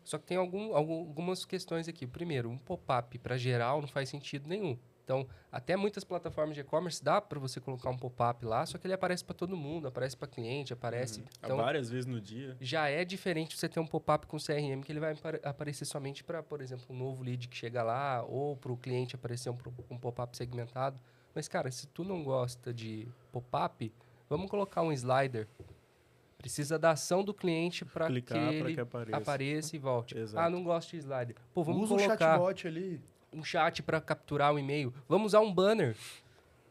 Só que tem algumas questões aqui. Primeiro, um pop-up para geral não faz sentido nenhum. Então, até muitas plataformas de e-commerce dá para você colocar um pop-up lá, só que ele aparece para todo mundo, aparece para cliente, aparece... Então,
Várias vezes no dia.
já é diferente você ter um pop-up com CRM que ele vai aparecer somente para, por exemplo, um novo lead que chega lá, ou para o cliente aparecer um pop-up segmentado. Mas, cara, se tu não gosta de pop-up, vamos colocar um slider. Precisa da ação do cliente para que
Clicar pra
ele
que apareça.
apareça e volte.
Exato.
Ah, não gosto de slider. Pô, vamos
Usa o
colocar
chatbot ali.
um chat para capturar o e-mail. Vamos usar um banner.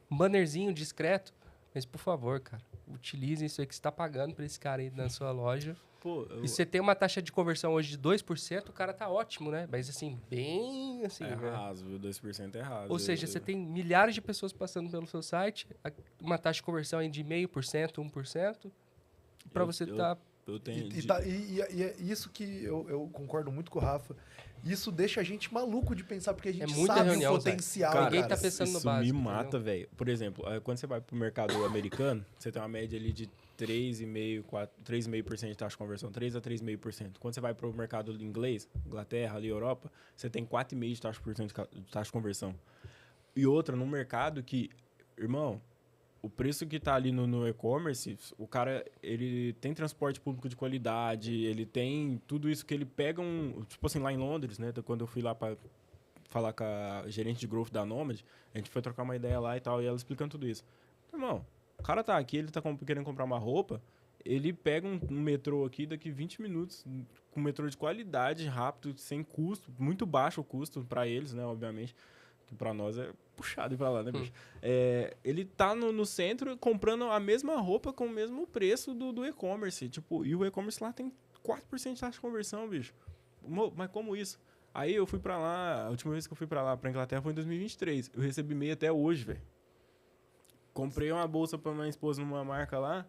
Um bannerzinho discreto. Mas, por favor, cara, utilize isso aí que você está pagando para esse cara aí na sua loja.
Pô,
E você tem uma taxa de conversão hoje de 2%, o cara tá ótimo, né? Mas, assim, bem assim...
é
né?
raso, viu? 2% é raso.
Ou seja, você tem milhares de pessoas passando pelo seu site, uma taxa de conversão aí de 0,5%, 1%, para você estar...
Eu tenho...
E é isso que eu concordo muito com o Rafa. Isso deixa a gente maluco de pensar, porque a gente
muita
sabe
reunião,
o potencial.
Zé. Ninguém
cara.
tá pensando no
isso
básico,
me mata, velho. Por exemplo, quando você vai pro mercado americano, você tem uma média ali de 3,5% de taxa de conversão, 3 a 3,5%. Quando você vai pro mercado inglês, Inglaterra, ali, Europa, você tem 4,5% de taxa de conversão. E outra, num mercado que, irmão, o preço que tá ali no e-commerce, o cara, ele tem transporte público de qualidade, ele tem tudo isso que ele pega tipo assim, lá em Londres, né? Quando eu fui lá para falar com a gerente de growth da Nomad, a gente foi trocar uma ideia lá e tal, e ela explicando tudo isso. Irmão, o cara tá aqui, ele tá querendo comprar uma roupa, ele pega um metrô aqui daqui 20 minutos, com um metrô de qualidade, rápido, sem custo, muito baixo o custo para eles, né, obviamente, que para nós é puxado ir pra lá, né, bicho? Ele tá no centro comprando a mesma roupa com o mesmo preço do e-commerce, tipo, e o e-commerce lá tem 4% de taxa de conversão, bicho. Mas como isso? Aí eu fui pra lá, a última vez que eu fui pra lá, pra Inglaterra, foi em 2023. Eu recebi e-mail até hoje, velho. Comprei uma bolsa pra minha esposa numa marca lá,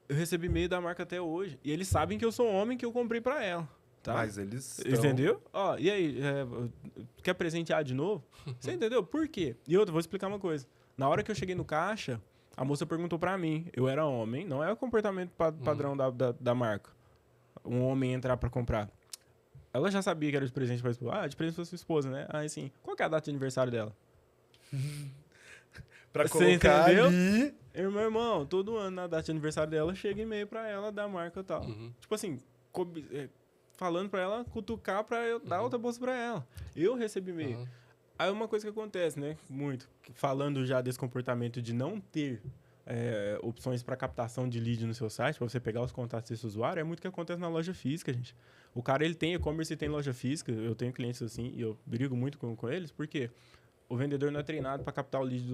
eu recebi e-mail da marca até hoje. E eles sabem que eu sou homem, que eu comprei pra ela. Tá?
Mas eles
Entendeu? Ó, e aí, quer presentear de novo? Você entendeu? Por quê? E outra, vou explicar uma coisa. Na hora que eu cheguei no caixa, a moça perguntou pra mim. Eu era homem, não é o comportamento padrão da marca. Um homem entrar pra comprar. Ela já sabia que era de presente pra esposa. Ah, de presente pra sua esposa, né? Aí assim, qual que é a data de aniversário dela?
Pra
Você
colocar
entendeu?
ali...
Meu irmão, todo ano na data de aniversário dela, chega e-mail pra ela da marca e tal. Tipo assim, falando pra ela, cutucar pra eu dar outra bolsa pra ela. Eu recebi e-mail. Aí uma coisa que acontece, né? Muito. Falando já desse comportamento de não ter opções para captação de lead no seu site, para você pegar os contatos desse usuário, é muito o que acontece na loja física, gente. O cara, ele tem e-commerce e tem loja física. Eu tenho clientes assim e eu brigo muito com eles, porque o vendedor não é treinado para captar o lead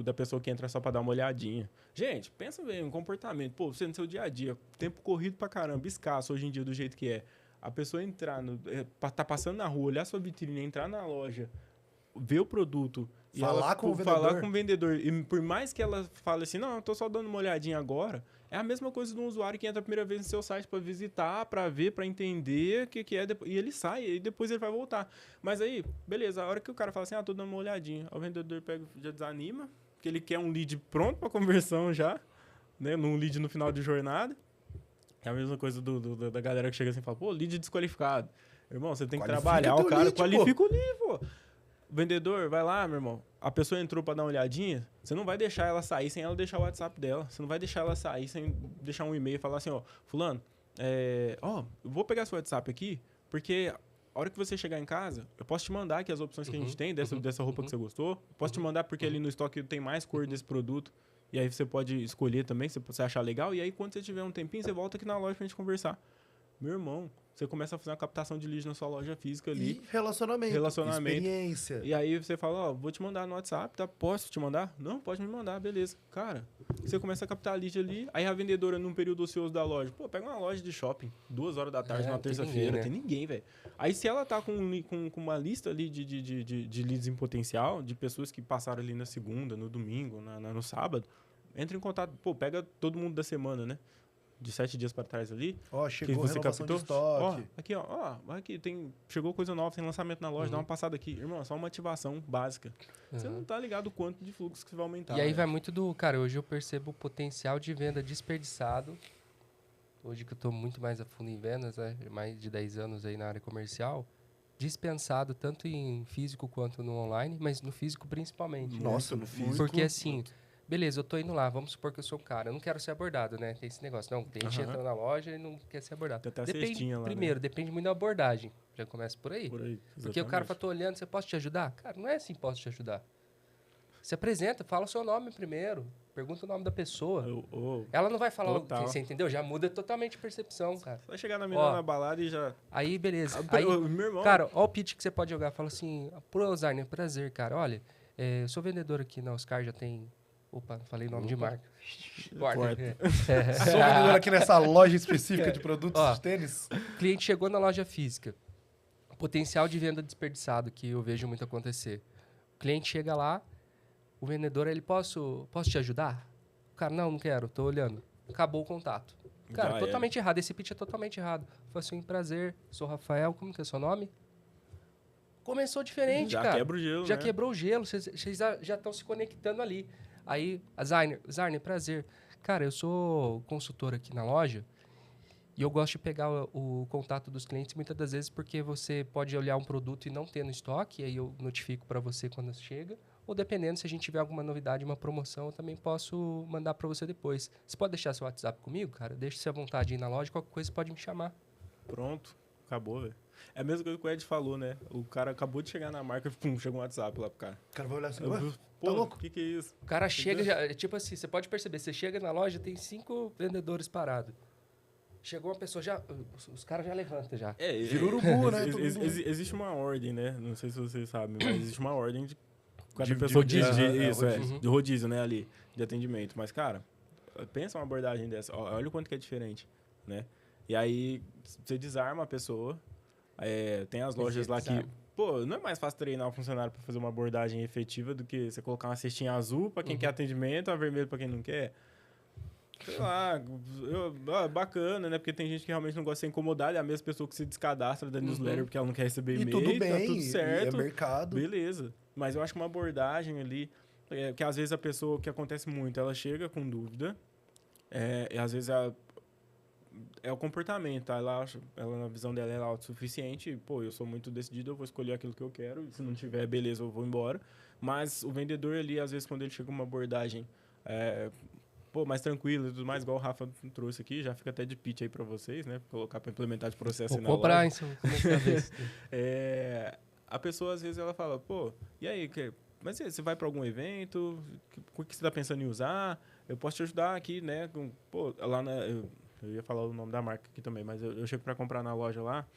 da pessoa que entra só para dar uma olhadinha. Gente, pensa bem, um comportamento. Pô, você no seu dia a dia, tempo corrido pra caramba, escasso hoje em dia do jeito que é. A pessoa entrar, tá passando na rua, olhar sua vitrine, entrar na loja, ver o produto e
falar com o
vendedor. E por mais que ela fale assim, não, eu tô só dando uma olhadinha agora, é a mesma coisa de um usuário que entra a primeira vez no seu site para visitar, para ver, para entender o que é, e ele sai, e depois ele vai voltar. Mas aí, beleza, a hora que o cara fala assim, tô dando uma olhadinha, o vendedor pega, já desanima, porque ele quer um lead pronto para conversão já, né, num lead no final de jornada. É a mesma coisa da galera que chega assim e fala, pô, lead desqualificado. Irmão, você tem que
Qualifica
trabalhar o
teu
cara,
lead,
qualifica o lead, pô. O vendedor, vai lá, meu irmão. A pessoa entrou pra dar uma olhadinha, você não vai deixar ela sair sem ela deixar o WhatsApp dela. Você não vai deixar ela sair sem deixar um e-mail e falar assim, ó, fulano, eu vou pegar seu WhatsApp aqui, porque a hora que você chegar em casa, eu posso te mandar aqui as opções que a gente tem dessa roupa que você gostou. Posso te mandar porque ali no estoque tem mais cor desse produto. E aí você pode escolher também, se você achar legal. E aí quando você tiver um tempinho, você volta aqui na loja pra gente conversar. Meu irmão, você começa a fazer uma captação de lead na sua loja física ali.
E relacionamento. Experiência.
E aí você fala, ó, vou te mandar no WhatsApp, tá? Posso te mandar? Não, pode me mandar, beleza. Cara, você começa a captar lead ali, aí a vendedora num período ocioso da loja, pô, pega uma loja de shopping, 2 horas da tarde, numa terça-feira, tem ninguém, velho. Aí se ela tá com uma lista ali de leads em potencial, de pessoas que passaram ali na segunda, no domingo, no sábado, entra em contato, pô, pega todo mundo da semana, né? De 7 dias para trás ali.
Ó, chegou
que você
renovação
captou.
de estoque.
Aqui, chegou coisa nova, tem lançamento na loja, dá uma passada aqui. Irmão, é só uma ativação básica. Você não tá ligado o quanto de fluxo que você vai aumentar.
E aí vai muito do... Cara, hoje eu percebo o potencial de venda desperdiçado. Hoje que eu tô muito mais a fundo em vendas, né? Mais de 10 anos aí na área comercial. Dispensado tanto em físico quanto no online, mas no físico principalmente.
Nossa, no físico.
Porque assim... Beleza, eu tô indo lá, vamos supor que eu sou um cara, eu não quero ser abordado, né? Tem esse negócio. Não, o cliente entra na loja e não quer ser abordado.
Tem até a
Depende,
cestinha lá,
primeiro,
né?
depende muito da abordagem. Já começa por aí. Porque o cara fala, tô olhando, você posso te ajudar? Cara, não é assim, posso te ajudar. Se apresenta, fala o seu nome primeiro. Pergunta o nome da pessoa. Ela não vai falar, você entendeu? Já muda totalmente a percepção, cara.
Você vai chegar na menina na balada e já...
Aí, beleza. Aí,
meu irmão...
Cara, ó o pitch que você pode jogar. Fala assim, pro Zarner, prazer, cara. Olha, eu sou vendedor aqui na Oscar, já tem... Opa, não falei nome de marca.
Corta.
Sou vendedor aqui nessa loja específica de produtos de tênis.
O cliente chegou na loja física. Potencial de venda desperdiçado que eu vejo muito acontecer. O cliente chega lá, o vendedor, ele, posso te ajudar? O cara, não quero, tô olhando. Acabou o contato. Cara, totalmente errado. Esse pitch é totalmente errado. Falei assim, prazer, sou Rafael, como que é o seu nome? Começou diferente, cara.
Já quebra o gelo,
Já
né?
quebrou o gelo, vocês já estão se conectando ali. Aí, a Zarner, prazer. Cara, eu sou consultor aqui na loja e eu gosto de pegar o contato dos clientes muitas das vezes porque você pode olhar um produto e não ter no estoque, e aí eu notifico para você quando chega. Ou dependendo, se a gente tiver alguma novidade, uma promoção, eu também posso mandar para você depois. Você pode deixar seu WhatsApp comigo, cara? Deixe-se à vontade de ir na loja, qualquer coisa você pode me chamar.
Pronto, acabou, velho. É a mesma coisa que o Ed falou, né? O cara acabou de chegar na marca, pum, chegou um WhatsApp lá pro cara.
O cara vai olhar assim,
Pô,
tá louco?
O que é isso?
O cara chega, já, tipo assim, você pode perceber, você chega na loja, tem 5 vendedores parados. Chegou uma pessoa, os caras já levantam já.
Vira urubu, né?
Existe uma ordem, né? Não sei se vocês sabem, mas existe uma ordem de cada
De
pessoa
rodízio.
de rodízio, né? Ali, de atendimento. Mas, cara, pensa uma abordagem dessa. Olha o quanto que é diferente, né? E aí, você desarma a pessoa. Tem as lojas lá que... Pô, não é mais fácil treinar um funcionário para fazer uma abordagem efetiva do que você colocar uma cestinha azul para quem quer atendimento, uma vermelha para quem não quer? Sei lá, bacana, né? Porque tem gente que realmente não gosta de ser incomodada, é a mesma pessoa que se descadastra da newsletter porque ela não quer receber e-mail,
tudo bem,
tá tudo certo.
é mercado.
Beleza. Mas eu acho que uma abordagem ali, que às vezes a pessoa, o que acontece muito, ela chega com dúvida, e às vezes é o comportamento, tá? Ela, na visão dela, ela é autossuficiente. Pô, eu sou muito decidido, eu vou escolher aquilo que eu quero. Se não tiver, beleza, eu vou embora. Mas o vendedor ali, às vezes, quando ele chega com uma abordagem mais tranquila e tudo mais, igual o Rafa trouxe aqui, já fica até de pitch aí pra vocês, né? Colocar pra implementar de processo aí na
comprar,
loja.
começar a ver.
A pessoa, às vezes, ela fala, pô, e aí, mas você vai pra algum evento? O que você tá pensando em usar? Eu posso te ajudar aqui, né? Pô, lá eu ia falar o nome da marca aqui também, mas eu chego para comprar na loja lá,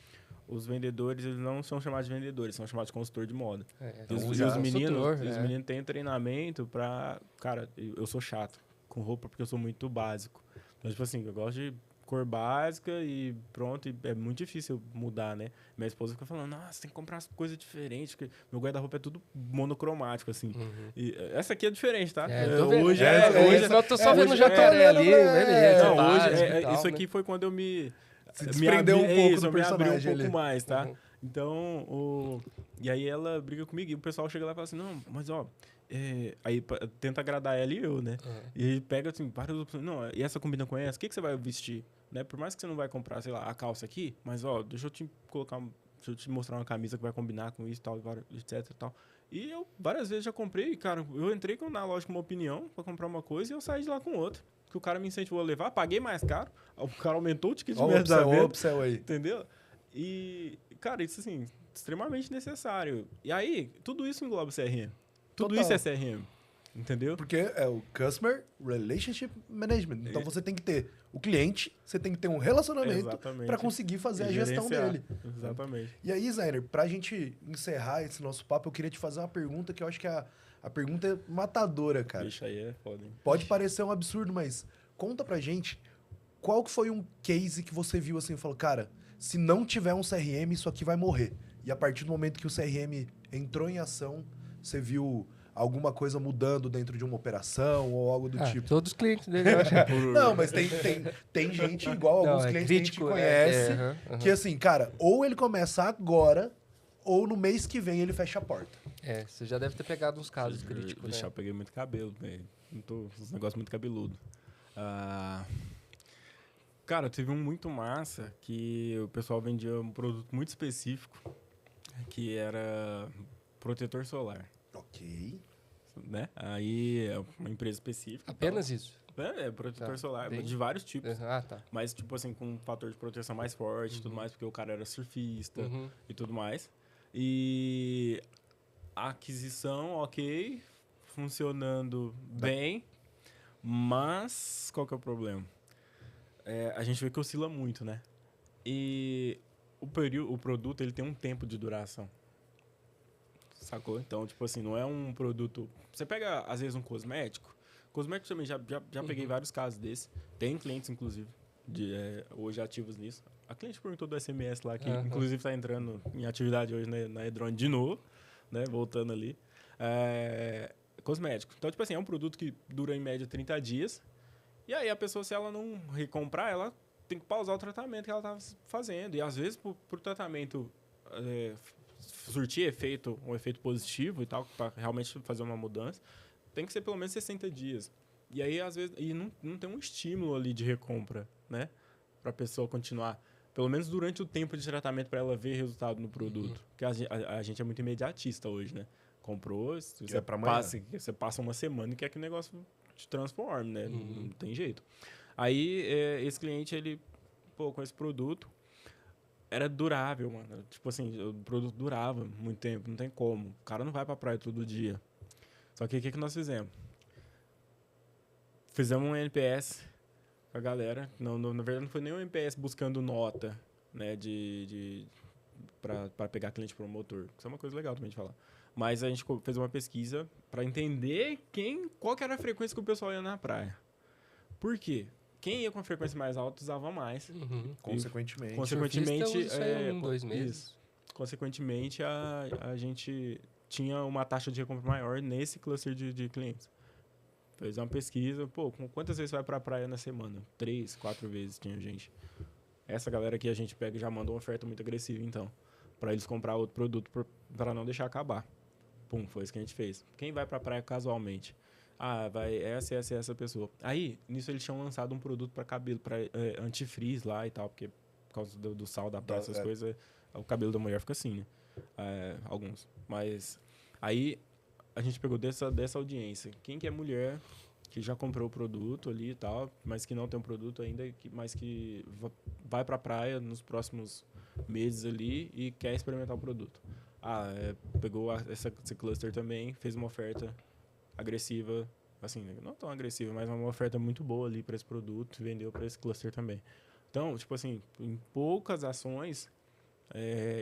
os vendedores, eles não são chamados de vendedores, são chamados de consultor de moda. Os meninos têm treinamento para... Cara, eu sou chato com roupa porque eu sou muito básico. Então, tipo assim, eu gosto de cor básica e pronto, e é muito difícil mudar, né? Minha esposa fica falando, nossa, tem que comprar coisas diferentes, porque meu guarda-roupa é tudo monocromático, assim. E essa aqui é diferente, tá?
Hoje eu tô só vendo já ali, beleza.
Não, hoje, isso aqui foi quando eu me
desprendeu um pouco do
me abri um pouco
ali.
mais, tá? Então, e aí ela briga comigo e o pessoal chega lá e fala assim, não, mas ó, aí tenta agradar ela e eu, né? E ele pega, assim, várias opções. Não, e essa combina com essa? O que você vai vestir? Né? Por mais que você não vai comprar, sei lá, a calça aqui, mas, ó, deixa eu te mostrar uma camisa que vai combinar com isso, tal, etc e tal. E eu várias vezes já comprei, cara, eu entrei na loja com uma opinião pra comprar uma coisa e eu saí de lá com outra. Que o cara me incentivou a levar, paguei mais caro, o cara aumentou o ticket de média da venda.
Upsell aí.
Entendeu? E, cara, isso assim, extremamente necessário. E aí, tudo isso engloba o CRM. Tudo isso é CRM. Entendeu?
Porque é o Customer Relationship Management. Então você tem que ter o cliente, você tem que ter um relacionamento para conseguir fazer a gestão dele.
Exatamente.
E aí, Zainer, pra gente encerrar esse nosso papo, eu queria te fazer uma pergunta que eu acho que a pergunta é matadora, cara.
Bicho, aí é foda, hein?
Pode parecer um absurdo, mas conta pra gente qual que foi um case que você viu assim e falou, cara, se não tiver um CRM, isso aqui vai morrer. E a partir do momento que o CRM entrou em ação, você viu alguma coisa mudando dentro de uma operação ou algo do tipo?
Todos os clientes dele, eu acho.
Não, mas tem gente igual, alguns clientes crítico, que a gente conhece, que assim, cara, ou ele começa agora, ou no mês que vem ele fecha a porta.
Você já deve ter pegado uns casos críticos, né?
Eu peguei muito cabelo, velho. Uns negócios muito cabeludo. Cara, teve um muito massa que o pessoal vendia um produto muito específico, que era protetor solar.
Ok.
Né? Aí é uma empresa específica.
Apenas isso?
Protetor solar, de vários tipos.
Tá.
Mas, tipo assim, com um fator de proteção mais forte e tudo mais, porque o cara era surfista e tudo mais. E a aquisição, ok, funcionando bem, mas qual que é o problema? A gente vê que oscila muito, né? E o produto, ele tem um tempo de duração. Sacou? Então, tipo assim, não é um produto... Você pega, às vezes, um cosmético. Cosmético também, já peguei vários casos desses. Tem clientes, inclusive, hoje ativos nisso. A cliente perguntou do SMS lá, que inclusive está entrando em atividade hoje na Edrone de novo, né? Voltando ali. Cosmético. Então, tipo assim, é um produto que dura em média 30 dias. E aí a pessoa, se ela não recomprar, ela tem que pausar o tratamento que ela estava fazendo. E às vezes, por tratamento surtir um efeito positivo e tal, para realmente fazer uma mudança, tem que ser pelo menos 60 dias. E aí, às vezes, não tem um estímulo ali de recompra, né? Para a pessoa continuar. Pelo menos durante o tempo de tratamento, para ela ver resultado no produto. Porque a gente é muito imediatista hoje, né? Comprou, você passa uma semana e quer que o negócio te transforme, né? Não tem jeito. Aí, esse cliente, ele, com esse produto, era durável, mano. Tipo assim, o produto durava muito tempo, não tem como. O cara não vai pra praia todo dia. Só que o que nós fizemos? Fizemos um NPS com a galera. Não, na verdade, não foi nem um NPS buscando nota, né, pra pegar cliente promotor. Isso é uma coisa legal também de falar. Mas a gente fez uma pesquisa pra entender qual que era a frequência que o pessoal ia na praia. Por quê? Quem ia com a frequência mais alta usava mais.
Consequentemente.
Isso aí 2 meses.
Isso. Consequentemente, a gente tinha uma taxa de recompra maior nesse cluster de clientes. Fez uma pesquisa, quantas vezes você vai pra praia na semana? 3, 4 vezes tinha gente. Essa galera que a gente pega já manda uma oferta muito agressiva, então. Pra eles comprar outro produto pra não deixar acabar. Foi isso que a gente fez. Quem vai pra praia casualmente? Vai essa pessoa. Aí, nisso eles tinham lançado um produto para cabelo, para antifreeze lá e tal, porque por causa do sal da praia, essas coisas, o cabelo da mulher fica assim, né? Alguns. Mas aí a gente pegou dessa audiência. Quem que é mulher que já comprou o produto ali e tal, mas que não tem um produto ainda, mas que vai pra praia nos próximos meses ali e quer experimentar o produto. Pegou esse cluster também, fez uma oferta agressiva, assim, não tão agressiva, mas uma oferta muito boa ali para esse produto e vendeu para esse cluster também. Então, tipo assim, em poucas ações,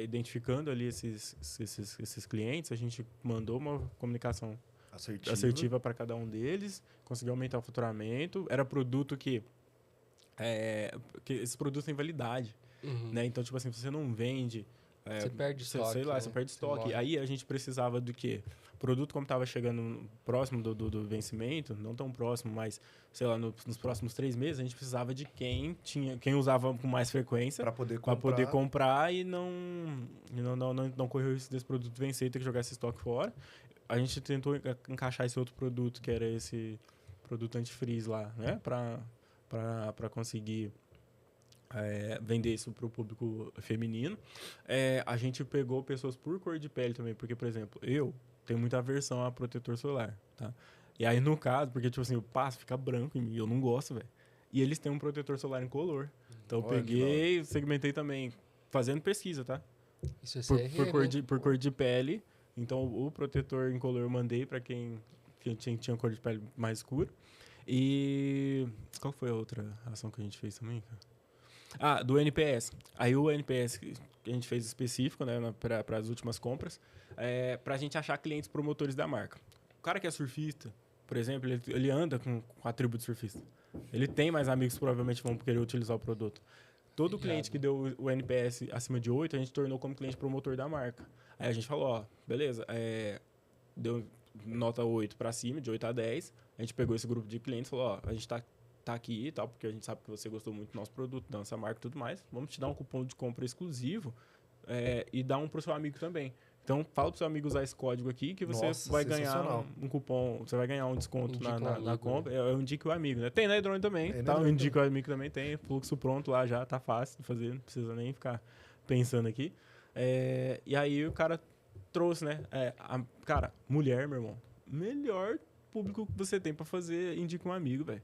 identificando ali esses clientes, a gente mandou uma comunicação assertiva para cada um deles, conseguiu aumentar o faturamento, era produto que esse produto tem validade, né? Então, tipo assim, se você não vende...
você perde estoque.
Sei lá, você perde estoque. Aí a gente precisava do quê? O produto, como estava chegando próximo do vencimento, não tão próximo, mas, sei lá, nos próximos 3 meses, a gente precisava de quem usava com mais frequência
para poder
comprar e não correr o risco desse produto vencer e ter que jogar esse estoque fora. a gente tentou encaixar esse outro produto, que era esse produto antifreeze lá, né? Para conseguir vender isso para o público feminino. A gente pegou pessoas por cor de pele também, porque, por exemplo, eu tenho muita aversão a protetor solar, tá? E aí, no caso, porque, tipo assim, eu passo, fica branco em mim, eu não gosto, velho. E eles têm um protetor solar incolor. Então, eu peguei, segmentei também, fazendo pesquisa, tá?
Isso é CRM,
por cor de pele. Então, o protetor incolor eu mandei para quem tinha cor de pele mais escura. E qual foi a outra ação que a gente fez também, cara? Do NPS. Aí o NPS que a gente fez específico, né, para as últimas compras, para a gente achar clientes promotores da marca. O cara que é surfista, por exemplo, ele anda com a tribo de surfista. Ele tem mais amigos que provavelmente vão querer utilizar o produto. Todo cliente que deu o NPS acima de 8, a gente tornou como cliente promotor da marca. Aí a gente falou, ó, beleza, deu nota 8 para cima, de 8 a 10. A gente pegou esse grupo de clientes e falou, ó, a gente tá aqui e tal, porque a gente sabe que você gostou muito do nosso produto, da nossa marca e tudo mais. Vamos te dar um cupom de compra exclusivo e dar um pro seu amigo também. Então, fala pro seu amigo usar esse código aqui que você vai ganhar um cupom, você vai ganhar um desconto na compra. Eu indico o amigo, né? Tem na Edrone também, tá? Eu indico o amigo também, tem fluxo pronto lá já, tá fácil de fazer, não precisa nem ficar pensando aqui. E aí o cara trouxe, né? Cara, mulher, meu irmão, melhor público que você tem pra fazer, indica um amigo, velho.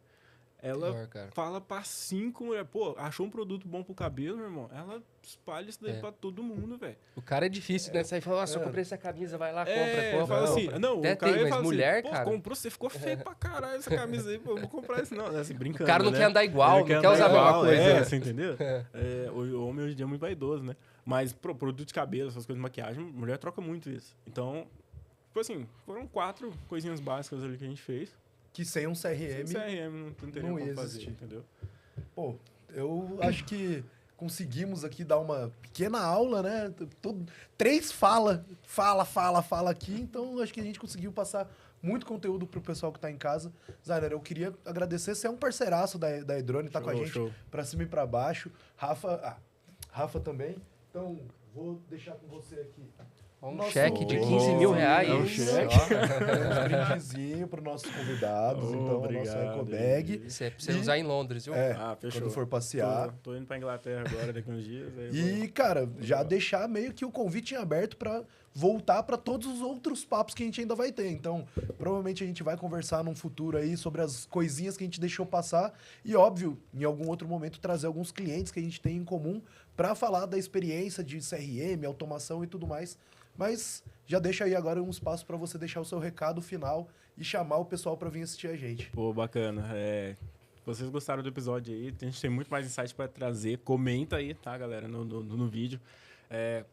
Ela fala pra 5 mulheres, pô, achou um produto bom pro cabelo, meu irmão, ela espalha isso daí pra todo mundo, velho.
O cara é difícil, né? Sair e falar, nossa, eu comprei essa camisa, vai lá, compra.
Fala assim, não,
até
o cara
tem, mas
fala
mulher,
assim,
cara...
Pô, comprou, você ficou feio pra caralho essa camisa aí, pô, vou comprar isso não, assim, brincando,
o cara não
né?
quer andar igual, não quer usar a mesma coisa.
Você entendeu? O homem hoje em dia é muito vaidoso, né? Mas produto de cabelo, essas coisas de maquiagem, mulher troca muito isso. Então, tipo assim, foram 4 coisinhas básicas ali que a gente fez.
Que sem um CRM...
Sem CRM não teria como fazer, entendeu?
Pô, eu acho que conseguimos aqui dar uma pequena aula, né? 3 fala aqui, então acho que a gente conseguiu passar muito conteúdo pro pessoal que tá em casa. Zainer, eu queria agradecer, você é um parceiraço da Edrone, tá com a gente pra cima e pra baixo. Rafa também. Então, vou deixar com você aqui.
Um cheque de 15 mil reais.
É um cheque.
Um brindezinho para os nossos convidados. Então,
obrigado,
a nossa ecobag.
Isso é pra você usar em Londres, viu?
Fechou.
Quando for passear.
Tô indo pra Inglaterra agora, daqui uns dias.
Cara, já deixar meio que o convite em aberto para voltar para todos os outros papos que a gente ainda vai ter. Então, provavelmente a gente vai conversar num futuro aí sobre as coisinhas que a gente deixou passar. E, óbvio, em algum outro momento, trazer alguns clientes que a gente tem em comum para falar da experiência de CRM, automação e tudo mais. Mas já deixa aí agora um espaço para você deixar o seu recado final e chamar o pessoal para vir assistir a gente.
Pô, bacana. Vocês gostaram do episódio aí? A gente tem muito mais insight para trazer. Comenta aí, tá, galera, no vídeo.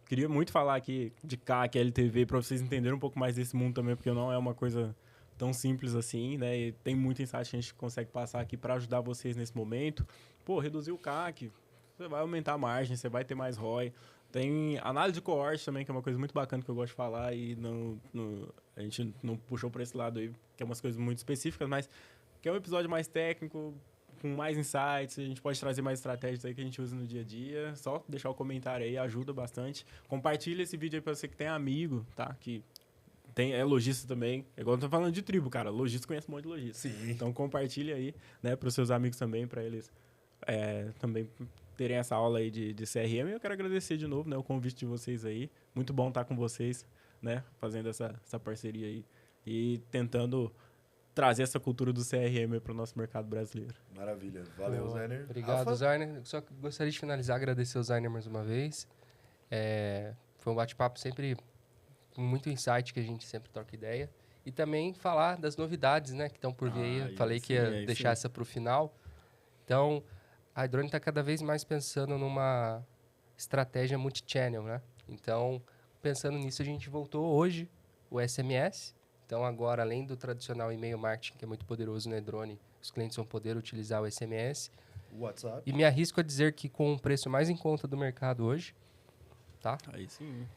Queria muito falar aqui de CAC, LTV, para vocês entenderem um pouco mais desse mundo também, porque não é uma coisa tão simples assim, né? E tem muito insight que a gente consegue passar aqui para ajudar vocês nesse momento. Pô, reduzir o CAC, você vai aumentar a margem, você vai ter mais ROI. Tem análise de cohort também, que é uma coisa muito bacana que eu gosto de falar e a gente não puxou para esse lado aí, que é umas coisas muito específicas, mas que é um episódio mais técnico, com mais insights, a gente pode trazer mais estratégias aí que a gente usa no dia a dia. Só deixar o comentário aí, ajuda bastante. Compartilha esse vídeo aí para você que tem amigo, tá? Que é lojista também. É igual eu tô falando de tribo, cara. Lojista conhece um monte de lojista.
Sim.
Então compartilha aí, né, para os seus amigos também, para eles também terem essa aula aí de CRM. Eu quero agradecer de novo, né, o convite de vocês aí. Muito bom estar com vocês, né, fazendo essa parceria aí e tentando trazer essa cultura do CRM para o nosso mercado brasileiro.
Maravilha. Valeu, Zainer.
Obrigado, Zainer. Só gostaria de finalizar, agradecer o Zainer mais uma vez. Foi um bate-papo sempre com muito insight, que a gente sempre troca ideia. E também falar das novidades, né, que estão por vir aí. Falei que ia deixar essa para o final. Então, a Edrone está cada vez mais pensando numa estratégia multi-channel, né? Então, pensando nisso, a gente voltou hoje o SMS. Então, agora, além do tradicional e-mail marketing, que é muito poderoso na Edrone, os clientes vão poder utilizar o SMS.
O WhatsApp.
E me arrisco a dizer que com o preço mais em conta do mercado hoje, tá?
Aí sim.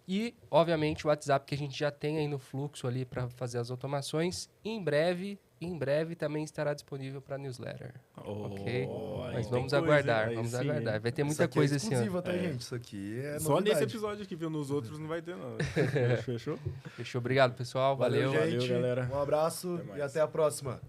E, obviamente, o WhatsApp que a gente já tem aí no fluxo ali para fazer as automações. E, em breve, em breve também estará disponível para newsletter. Ok?
Aí
Mas
tem
vamos
coisa,
aguardar,
aí
vamos
sim,
aguardar.
hein?
Vai ter
Isso
muita
aqui
coisa
é
esse ano.
exclusiva, tá, gente? Isso aqui é
Só
novidade.
nesse episódio que viu nos outros não vai ter, não. Fechou?
Fechou? Obrigado, pessoal. Valeu.
Valeu, gente.
Valeu, galera.
Um abraço
Até
e
mais.
até a próxima.